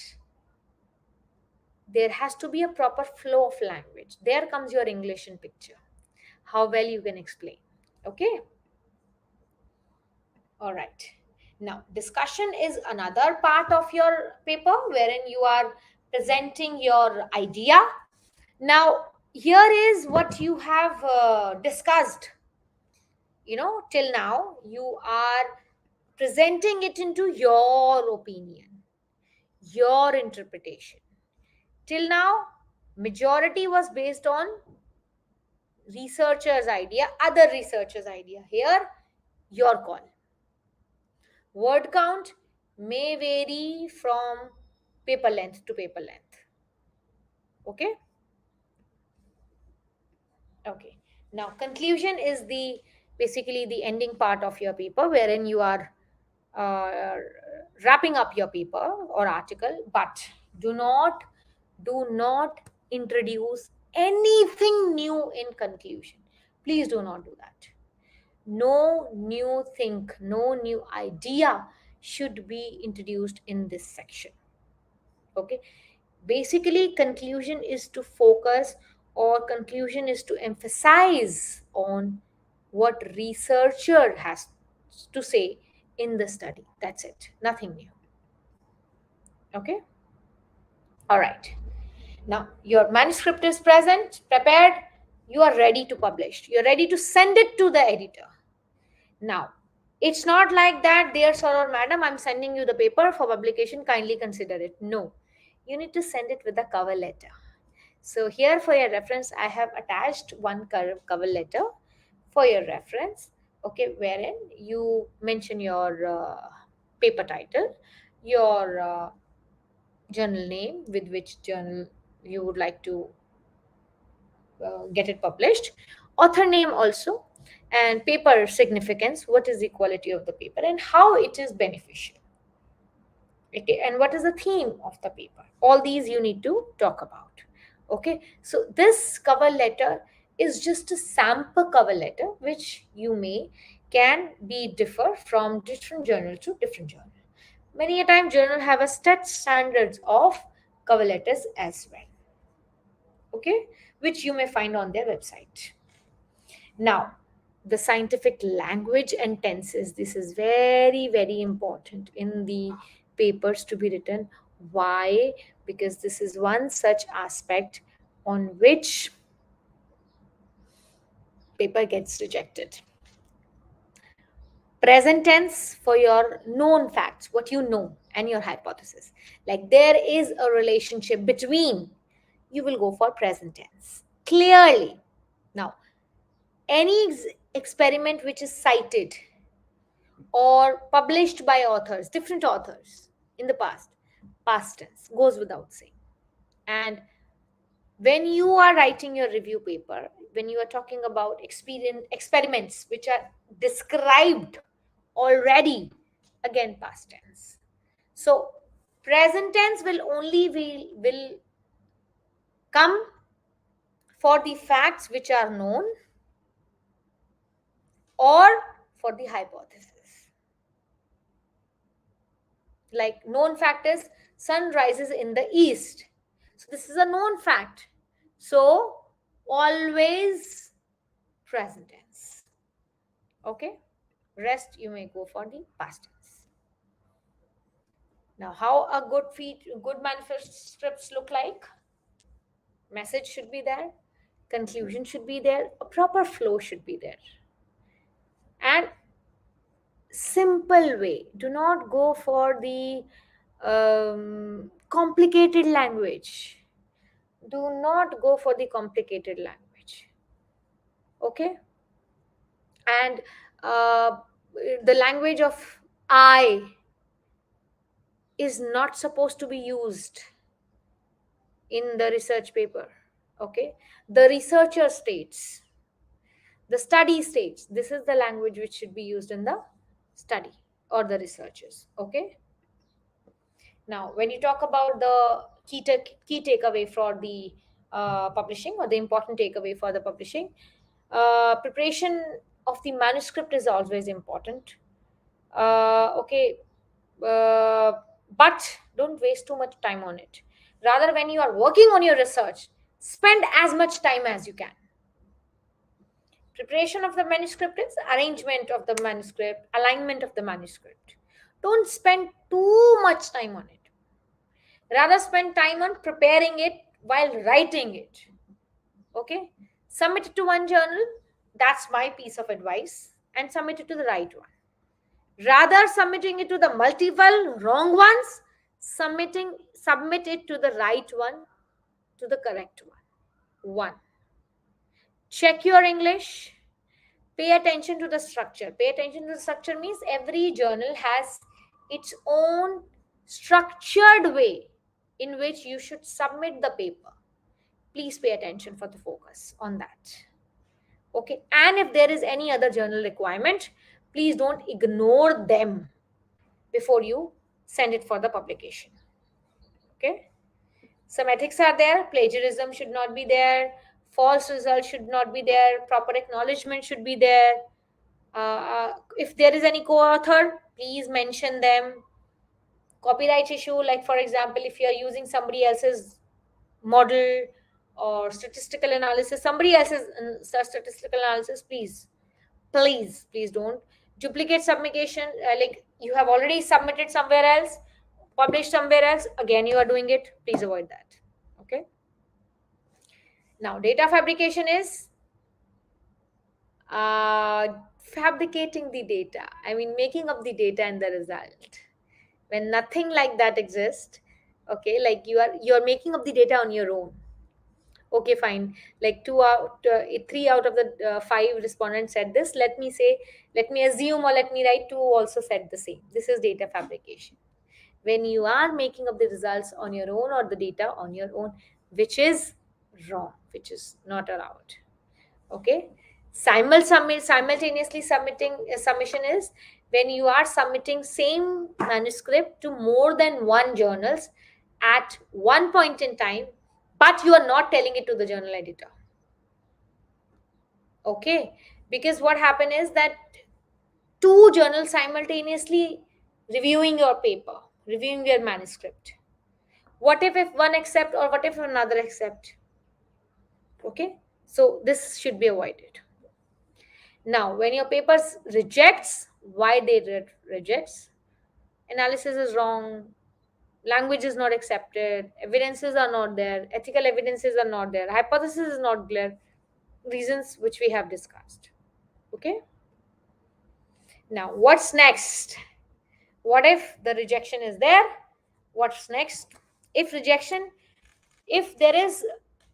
there has to be a proper flow of language. There comes your English in picture, how well you can explain. Okay. All right. Now, discussion is another part of your paper wherein you are presenting your idea. Now, here is what you have discussed. Till now, you are presenting it into your opinion, your interpretation. Till now, majority was based on researchers' idea, other researchers' idea. Here, your call. Word count may vary from paper length to paper length. Okay. Okay. Now, conclusion is the basically the ending part of your paper wherein you are uh, wrapping up your paper or article, but do not introduce anything new in conclusion. Please do not do that. No new thing, no new idea should be introduced in this section. Okay. Basically, conclusion is to focus, or conclusion is to emphasize on what researcher has to say in the study. That's it, nothing new. Okay. All right. Now your manuscript is present, prepared, you are ready to publish, you're ready to send it to the editor. Now, it's not like that, dear sir or madam, I'm sending you the paper for publication, kindly consider it. No, you need to send it with a cover letter. So, here for your reference, I have attached one cover letter for your reference, okay, wherein you mention your paper title, your journal name, with which journal you would like to get it published, author name also, and paper significance, what is the quality of the paper and how it is beneficial. Okay, and what is the theme of the paper, all these you need to talk about. Okay, so this cover letter is just a sample cover letter which you may can be differ from different journal to different journal. Many a time journal have a set standards of cover letters as well. Okay, which you may find on their website. Now, the scientific language and tenses, this is very, very important in the papers to be written. Why? Because this is one such aspect on which paper gets rejected. Present tense for your known facts, what you know, and your hypothesis. Like there is a relationship between, you will go for present tense. Clearly. Now, any experiment which is cited or published by authors, different authors in the past tense goes without saying. And when you are writing your review paper, when you are talking about experiments which are described already, again past tense. So present tense will come for the facts which are known or for the hypothesis. Like known fact is sun rises in the east. So this is a known fact. So always present tense. Okay? Rest you may go for the past tense. Now, how a good manuscripts look like? Message should be there, conclusion should be there, a proper flow should be there, and simple way. Do not go for the complicated language. Do not go for the complicated language. Okay? And uh, the language of I is not supposed to be used in the research paper. Okay? The researcher states, the study states, this is the language which should be used in the study or the researchers. Okay? Now, when you talk about the key takeaway for the publishing, or the important takeaway for the publishing, preparation of the manuscript is always important. Okay, uh, but don't waste too much time on it. Rather, when you are working on your research, spend as much time as you can. Preparation of the manuscript is arrangement of the manuscript, alignment of the manuscript. Don't spend too much time on it. Rather, spend time on preparing it while writing it. Okay? Submit it to one journal. That's my piece of advice. And submit it to the right one. Rather, submitting it to the multiple wrong ones, submit it to the right one, to the correct one. One. Check your English. Pay attention to the structure. Pay attention to the structure means every journal has its own structured way in which you should submit the paper. Please pay attention for the focus on that. Okay, and if there is any other journal requirement, please don't ignore them before you send it for the publication. Okay, some ethics are there. Plagiarism should not be there, false results should not be there, proper acknowledgement should be there. If there is any co-author, please mention them. Copyright issue, like for example, if you are using somebody else's model or statistical analysis, somebody else's statistical analysis, please don't duplicate submission. Like you have already submitted somewhere else, published somewhere else, again you are doing it. Please avoid that. Okay? Now, data fabrication is fabricating the data. I mean, making up the data and the result. When nothing like that exists, okay, like you're making up the data on your own. Okay, fine. Like three out of the five respondents said this. Let me assume, or let me write two also said the same. This is data fabrication. When you are making up the results on your own or the data on your own, which is wrong, which is not allowed. Okay. Simultaneously submitting submission is when you are submitting same manuscript to more than one journals at one point in time, but you are not telling it to the journal editor. Okay, because what happened is that two journals simultaneously reviewing your paper, reviewing your manuscript. What if one accept, or what if another accept? Okay, so this should be avoided. Now, when your paper rejects, why they rejects? Analysis is wrong, language is not accepted, evidences are not there, ethical evidences are not there, hypothesis is not clear, reasons which we have discussed. Okay. Now, what's next? What if the rejection is there? What's next? If there is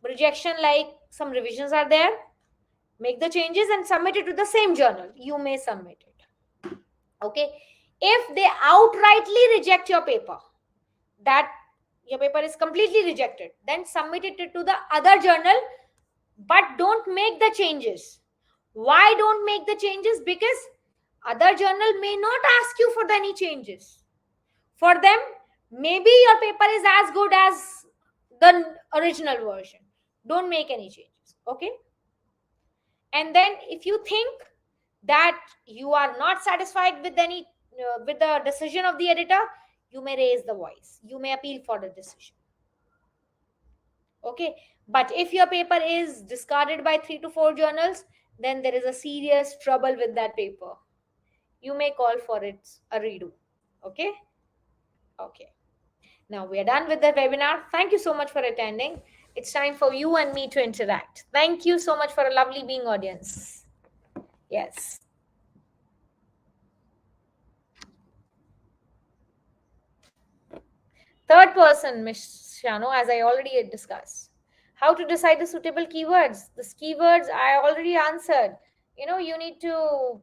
rejection, like some revisions are there, make the changes and submit it to the same journal. You may submit it. Okay. If they outrightly reject your paper, that your paper is completely rejected, then submit it to the other journal, but don't make the changes. Why don't make the changes? Because other journal may not ask you for any changes. For them, maybe your paper is as good as the original version. Don't make any changes. Okay. And then if you think that you are not satisfied with with the decision of the editor, you may raise the voice, you may appeal for the decision. Okay, but if your paper is discarded by 3 to 4 journals, then there is a serious trouble with that paper. You may call for it a redo. Okay. Okay, now we are done with the webinar. Thank you so much for attending. It's time for you and me to interact. Thank you so much for a lovely being audience. Yes. Third person, Ms. Shano, as I already had discussed. How to decide the suitable keywords? These keywords I already answered. You need to,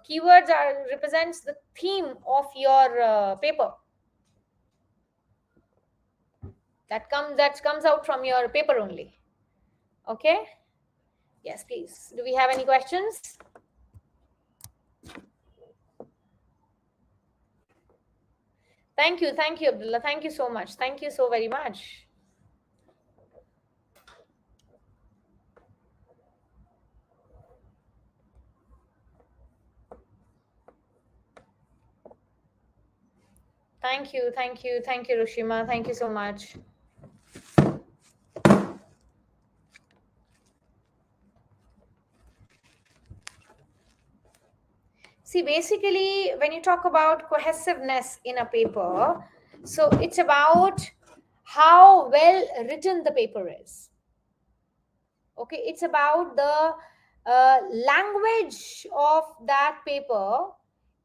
keywords represents the theme of your paper. That comes out from your paper only. Okay? Yes, please. Do we have any questions? Thank you, Abdullah. Thank you so much. Thank you so very much. Thank you, Rushima. Thank you so much. See, basically, when you talk about cohesiveness in a paper, so it's about how well written the paper is. Okay, it's about the language of that paper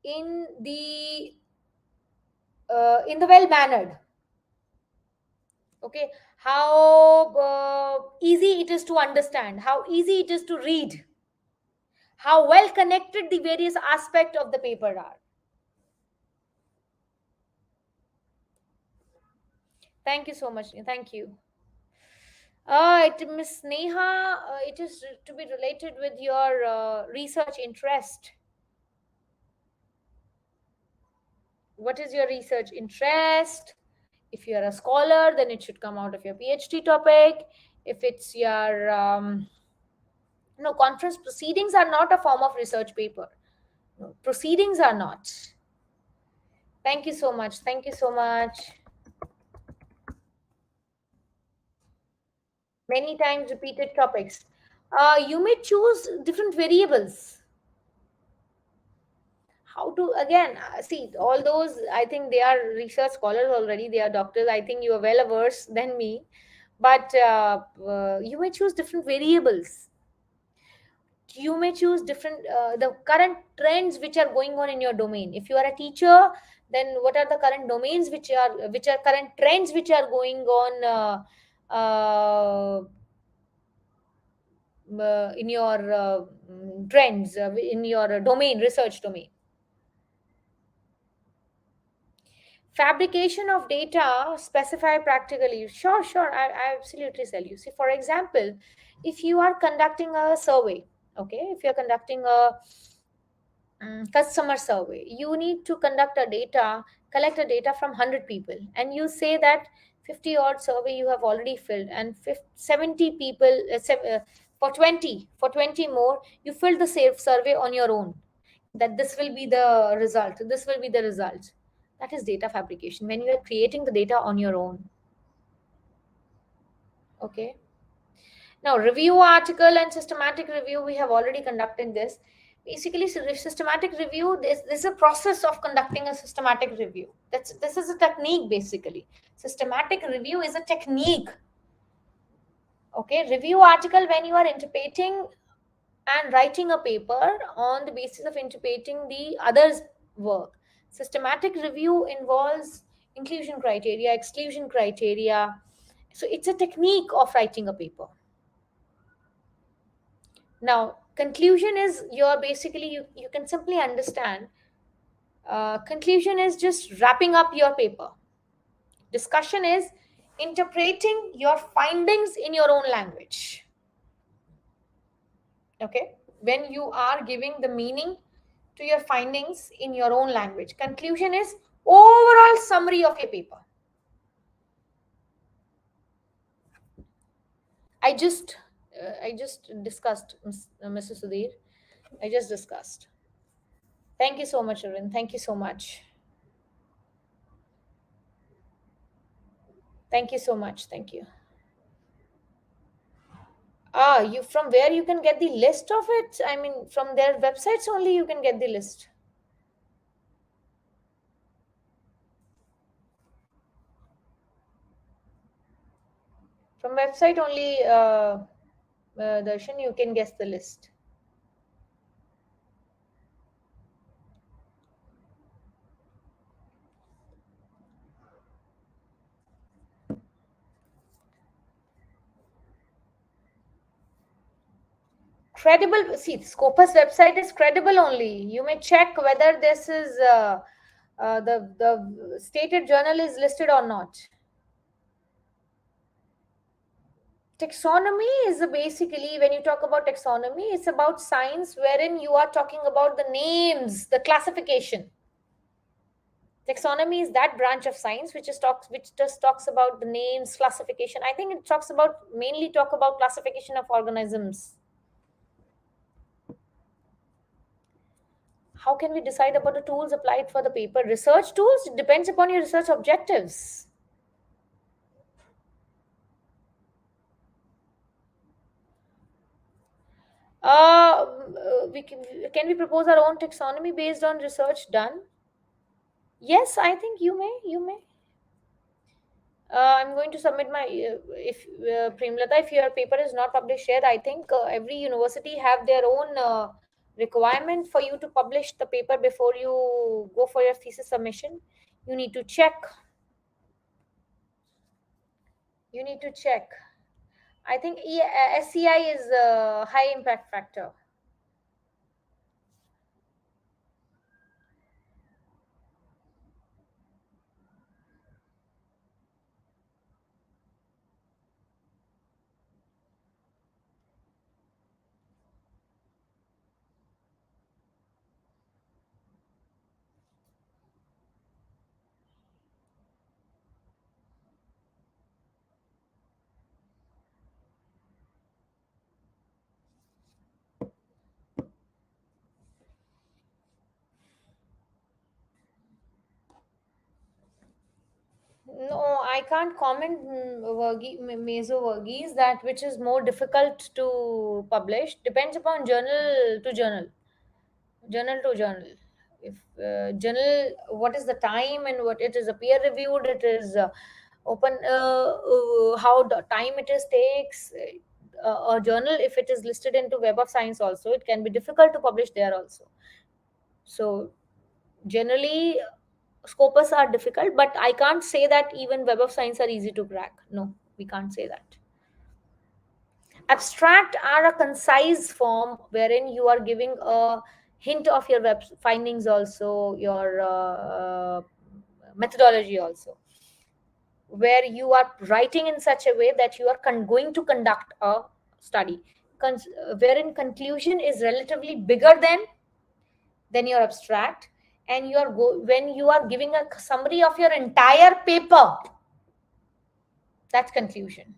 in the well mannered. Okay, how easy it is to understand, how easy it is to read, how well connected the various aspects of the paper are. Thank you so much. Thank you. Miss Neha, it is to be related with your research interest. What is your research interest? If you are a scholar, then it should come out of your PhD topic. If it's your no, conference proceedings are not a form of research paper. No, proceedings are not. Thank you so much. Thank you so much. Many times repeated topics. You may choose different variables. How to, again, see, all those, I think they are research scholars already, they are doctors. I think you are well versed than me, but you may choose different variables. You may choose different the current trends which are going on in your domain. If you are a teacher, then what are the current domains which are current trends which are going on in your trends in your domain, research domain. Fabrication of data specify practically. Sure, I absolutely tell you. See, for example, if you are conducting a survey, okay, if you're conducting a customer survey, you need to collect a data from 100 people, and you say that 50 odd survey you have already filled, and 70 people for 20 more you filled the same survey on your own, that this will be the result. That is data fabrication, when you are creating the data on your own. Okay, now review article and systematic review, we have already conducted this. Basically, systematic review, this is a process of conducting a systematic review. This is a technique. Basically, systematic review is a technique. Okay, review article, when you are interpreting and writing a paper on the basis of interpreting the other's work. Systematic review involves inclusion criteria, exclusion criteria. So it's a technique of writing a paper. Now, conclusion is your, basically you can simply understand. Conclusion is just wrapping up your paper. Discussion is interpreting your findings in your own language. Okay, when you are giving the meaning to your findings in your own language. Conclusion is overall summary of your paper. I just discussed, Mrs. Sudhir. I just discussed. Thank you so much, Arvind. Thank you so much. Thank you so much. Thank you. Ah, you from where you can get the list of it? I mean, from their websites only you can get the list. From website only, Darshan, you can guess the list. Credible. See, Scopus website is credible only. You may check whether this is the stated journal is listed or not. Taxonomy is basically, when you talk about taxonomy, it's about science wherein you are talking about the names, the classification. Taxonomy is that branch of science which just talks about the names, classification. I think it talks about mainly talk about classification of organisms. How can we decide about the tools applied for the paper? Research tools, it depends upon your research objectives. We can we propose our own taxonomy based on research done? Yes, I think you may. I'm going to submit my if Premlata, if your paper is not published here, I think every university have their own requirement for you to publish the paper before you go for your thesis submission. You need to check. You need to check. I think SCI is a high impact factor. No, I can't comment mesovergis that which is more difficult to publish. Depends upon journal to journal, journal to journal. If journal, what is the time and what it is a peer reviewed, it is open. How the time it is takes. A journal, if it is listed into Web of Science, also it can be difficult to publish there also. So generally Scopus are difficult, but I can't say that even Web of Science are easy to crack. No, we can't say that. Abstract are a concise form wherein you are giving a hint of your web findings, also your methodology, also where you are writing in such a way that you are going to conduct a study, wherein conclusion is relatively bigger than your abstract, and when you are giving a summary of your entire paper, that's conclusion.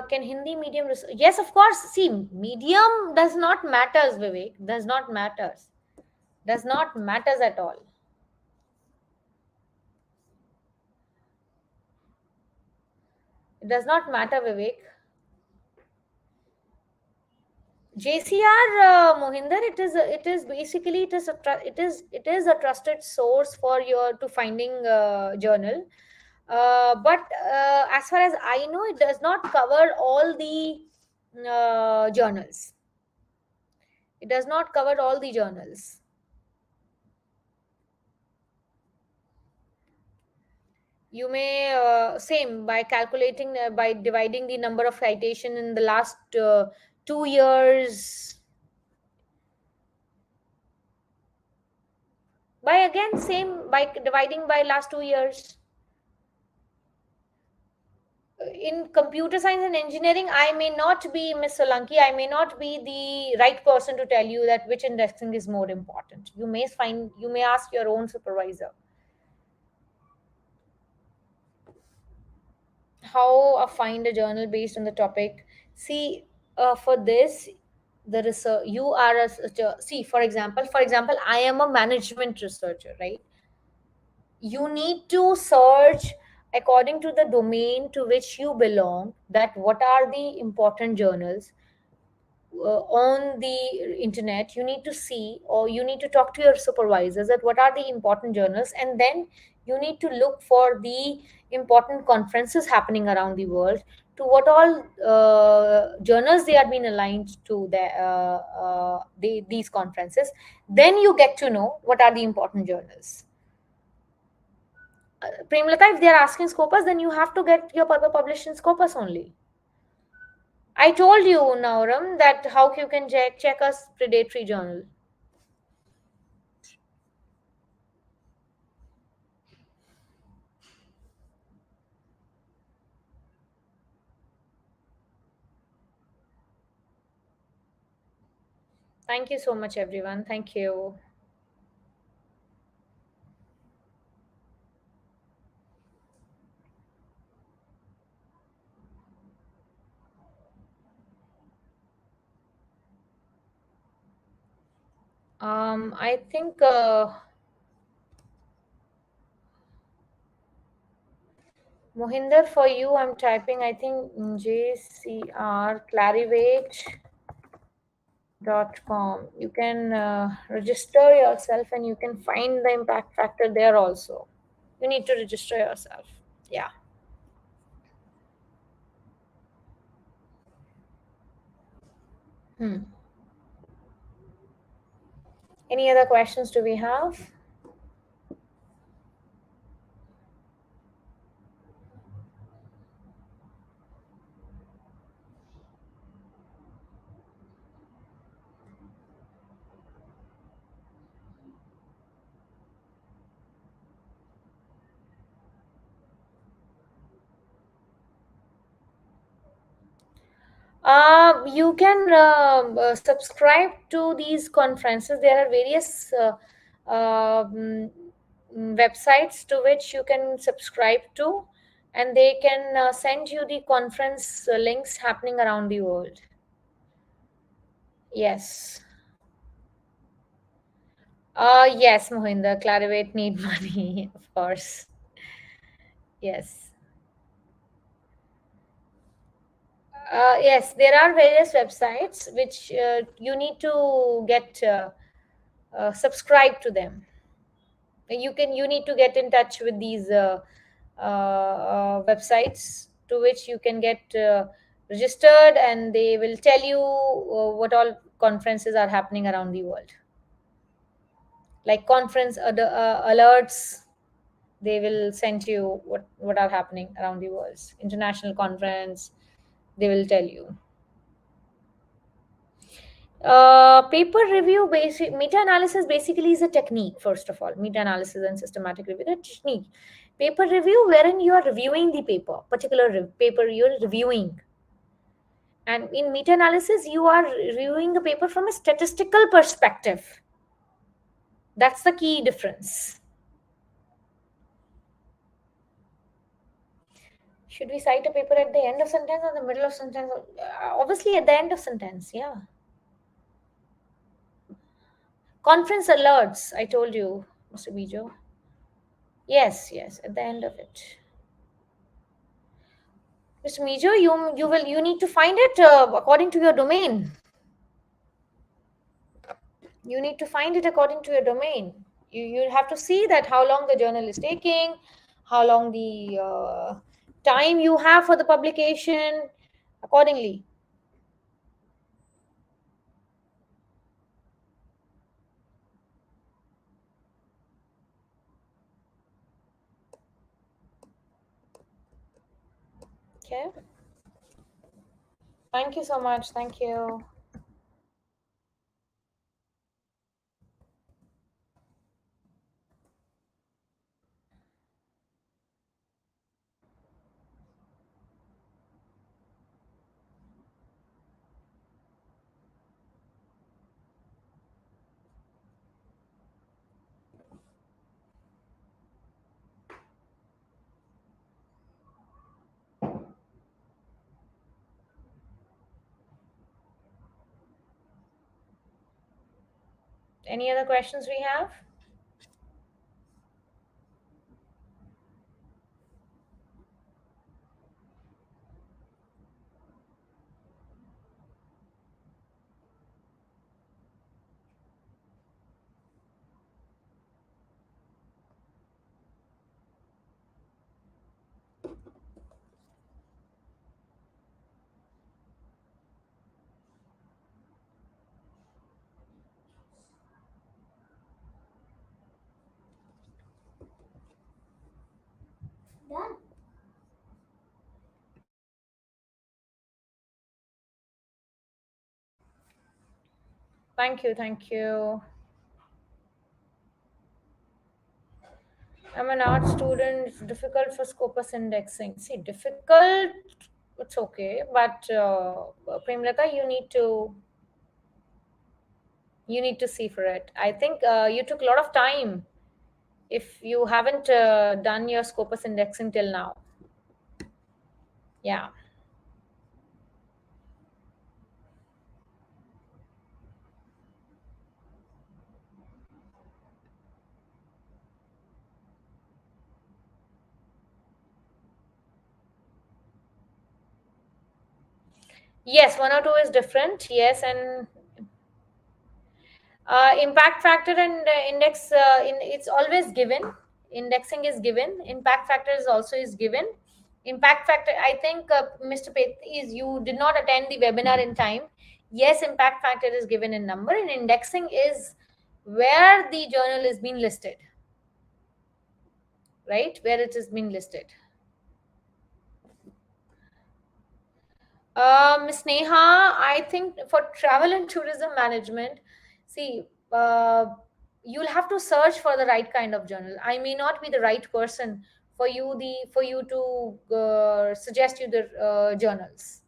Can Hindi medium yes, of course. See, medium does not matters, Vivek. Does not matters at all. It does not matter, Vivek. JCR, Mohinder, it is basically it is a trusted source for your to finding journal, but as far as I know, it does not cover all the journals. It does not cover all the journals. You may same by calculating by dividing the number of citation in the last 2 years by again same by dividing by last 2 years. In computer science and engineering, I may not be Miss Solanki, I may not be the right person to tell you that which indexing is more important. You may ask your own supervisor. How find a journal based on the topic? See, for this, the research, you are a researcher. See, for example, I am a management researcher, right? You need to search according to the domain to which you belong, that what are the important journals on the internet. You need to see, or you need to talk to your supervisors, that what are the important journals, and then you need to look for the important conferences happening around the world, to what all journals they are being aligned to these conferences. Then you get to know what are the important journals. Premlata, if they are asking Scopus, then you have to get your paper published in Scopus only. I told you, Nauram, that how you can check a predatory journal. Thank you so much, everyone. Thank you. I think Mohinder, for you, I'm typing. I think jcrclarivate.com. You can register yourself, and you can find the impact factor there also. You need to register yourself. Yeah. Hmm. Any other questions do we have? You can subscribe to these conferences. There are various websites to which you can subscribe to, and they can send you the conference links happening around the world. Yes. Yes, Mohinder, Clarivate need money, of course. Yes. Yes, there are various websites which you need to get subscribe to them. You need to get in touch with these websites to which you can get registered, and they will tell you what all conferences are happening around the world, like conference alerts. They will send you what are happening around the world, international conference. They will tell you. Paper review, basic meta-analysis basically is a technique. First of all, meta-analysis and systematic review, the technique. Paper review, wherein you are reviewing the paper, particular paper you're reviewing, and in meta-analysis you are reviewing the paper from a statistical perspective. That's the key difference. Should we cite a paper at the end of sentence or the middle of sentence? Obviously at the end of sentence. Yeah. Conference alerts, I told you, Mr. Bijo. Yes, yes, at the end of it. Mr. Mijo, you need to find it according to your domain. You need to find it according to your domain. You have to see that how long the journal is taking, how long the time you have for the publication, accordingly. Okay. Thank you so much. Thank you. Any other questions we have? Thank you, thank you. I'm an art student. It's difficult for Scopus indexing. See, difficult, it's okay, but Premlata, you need to see for it. I think you took a lot of time if you haven't done your Scopus indexing till now. Yeah. Yes, one or two is different. Yes, and impact factor and index it's always given. Indexing is given. Impact factor is also is given. Impact factor, I think, Mr. Pet, is you did not attend the webinar in time. Yes, impact factor is given in number, and indexing is where the journal is being listed, right? Where it is being listed. Miss Neha, I think for travel and tourism management, see, you'll have to search for the right kind of journal. I may not be the right person for you to suggest you the journals,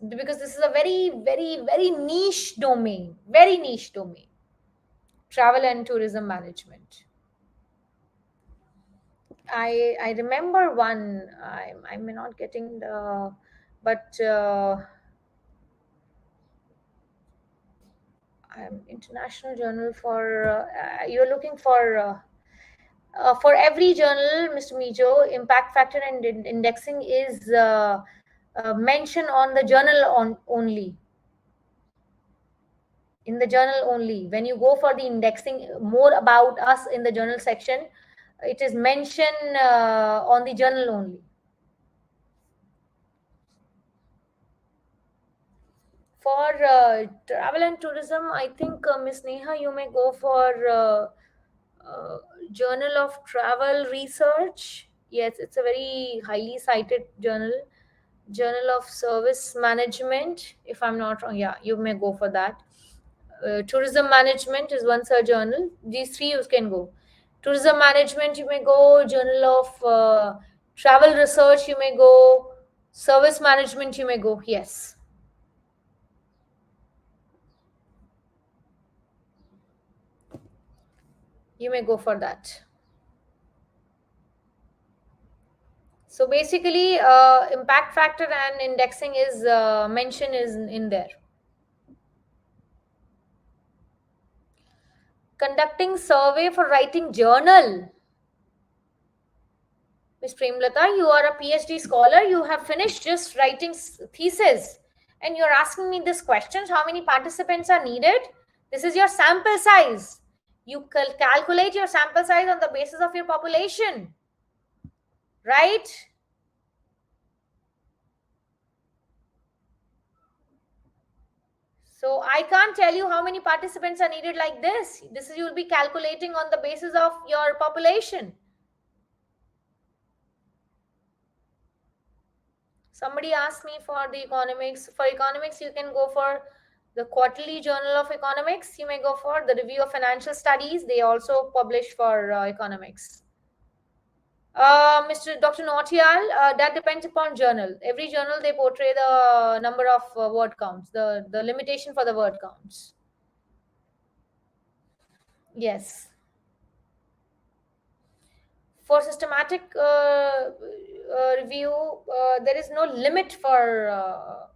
because this is a very, very, very niche domain. Very niche domain. Travel and tourism management. I remember one. I may not getting the, but. International journal you're looking for every journal, Mr. Mijo. Impact factor and indexing is mentioned on the journal only. In the journal only. When you go for the indexing, more about us in the journal section, it is mentioned on the journal only. For travel and tourism, I think Miss Neha, you may go for uh, Journal of Travel Research. Yes, it's a very highly cited journal. Journal of Service Management, if I'm not wrong. Yeah, you may go for that. Tourism Management is one such journal. These three you can go. Tourism Management, you may go. Journal of Travel Research, you may go. Service Management, you may go. Yes, you may go for that. So basically, impact factor and indexing is mentioned is in there. Conducting survey for writing journal. Ms. Premlata, you are a PhD scholar. You have finished just writing thesis, and you're asking me this questions. How many participants are needed? This is your sample size. You calculate your sample size on the basis of your population, right? So I can't tell you how many participants are needed like this. This is, you'll be calculating on the basis of your population. Somebody asked me for the economics. For economics, you can go for the Quarterly Journal of Economics. You may go for the Review of Financial Studies. They also publish for economics. Mr. Dr. Nautiyal, that depends upon journal. Every journal, they portray the number of word counts, the limitation for the word counts. Yes. For systematic review, there is no limit for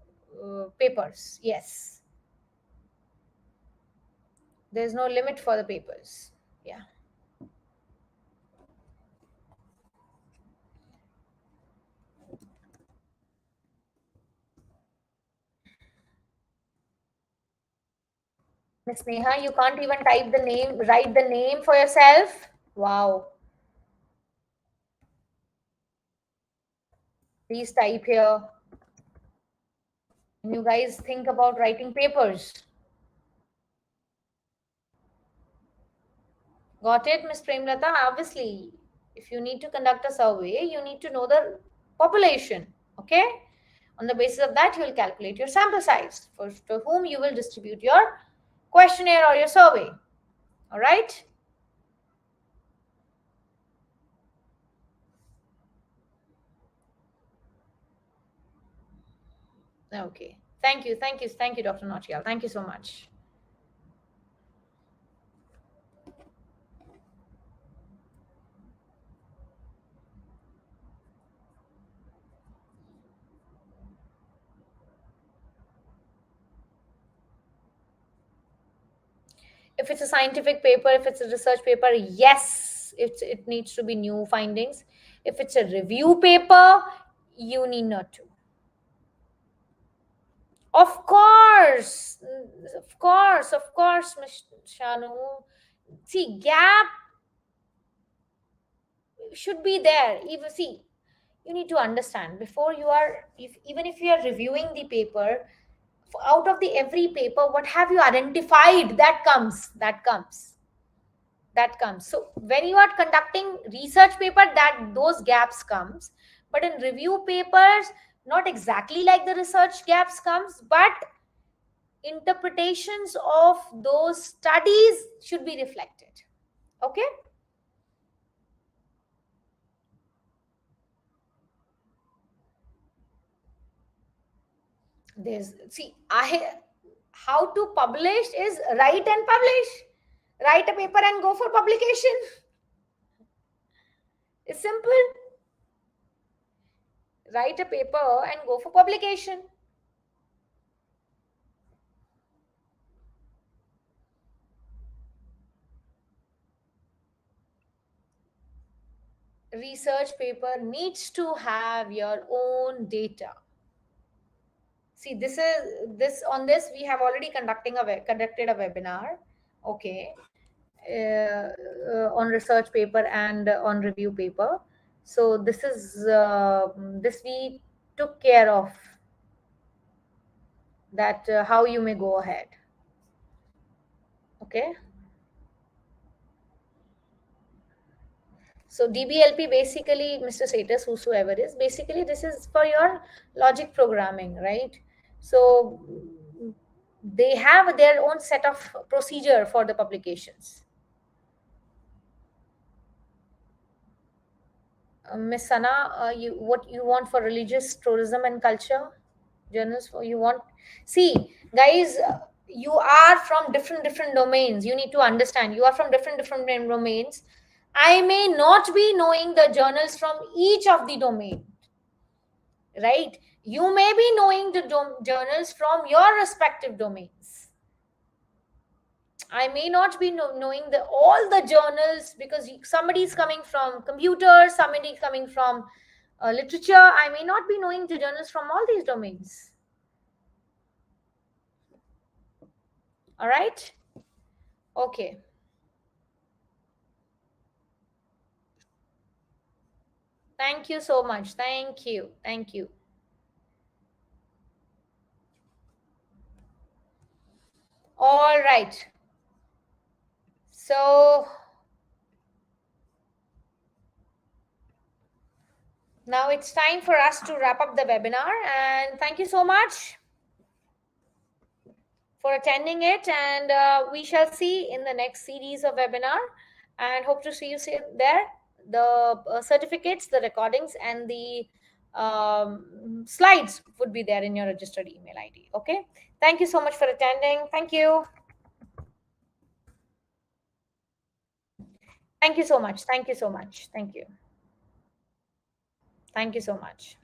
papers. Yes. There's no limit for the papers. Yeah. Miss Neha, you can't even type the name, write the name for yourself. Wow. Please type here. And you guys think about writing papers. Got it, Miss Premlata? Obviously, if you need to conduct a survey, you need to know the population. Okay? On the basis of that, you will calculate your sample size for to whom you will distribute your questionnaire or your survey. All right? Okay. Thank you. Thank you. Thank you, Dr. Nautiyal. Thank you so much. If it's a scientific paper, if it's a research paper, yes, it needs to be new findings. If it's a review paper, you need not to. Of course, of course, Ms. Shanu. See, gap should be there. Even see, you need to understand before you are, if even if you are reviewing the paper, out of the every paper, what have you identified? That comes. So when you are conducting research paper, that those gaps comes. But in review papers, not exactly like the research gaps comes, but interpretations of those studies should be reflected. Okay. There's see I how to publish is write and publish. Write a paper and go for publication. It's simple. Write a paper and go for publication. Research paper needs to have your own data. See, this on this we have already conducted a webinar. Okay. On research paper and on review paper. So this we took care of that, how you may go ahead. Okay. So DBLP basically, Mr. Satus, whosoever is, basically this is for your logic programming, right? So they have their own set of procedure for the publications. Miss Sana, what you want for religious tourism and culture journals? For you want, see, guys, you are from different domains. You need to understand. You are from different domains. I may not be knowing the journals from each of the domain, right? You may be knowing the journals from your respective domains. I may not be knowing all the journals because somebody is coming from computer, somebody is coming from literature. I may not be knowing the journals from all these domains. All right. Okay. Thank you so much. Thank you. Thank you. All right. So now it's time for us to wrap up the webinar. And thank you so much for attending it. And we shall see in the next series of webinar. And hope to see you there. The certificates, the recordings, and the slides would be there in your registered email ID. Okay. Thank you so much for attending. Thank you. Thank you so much. Thank you so much. Thank you. Thank you so much.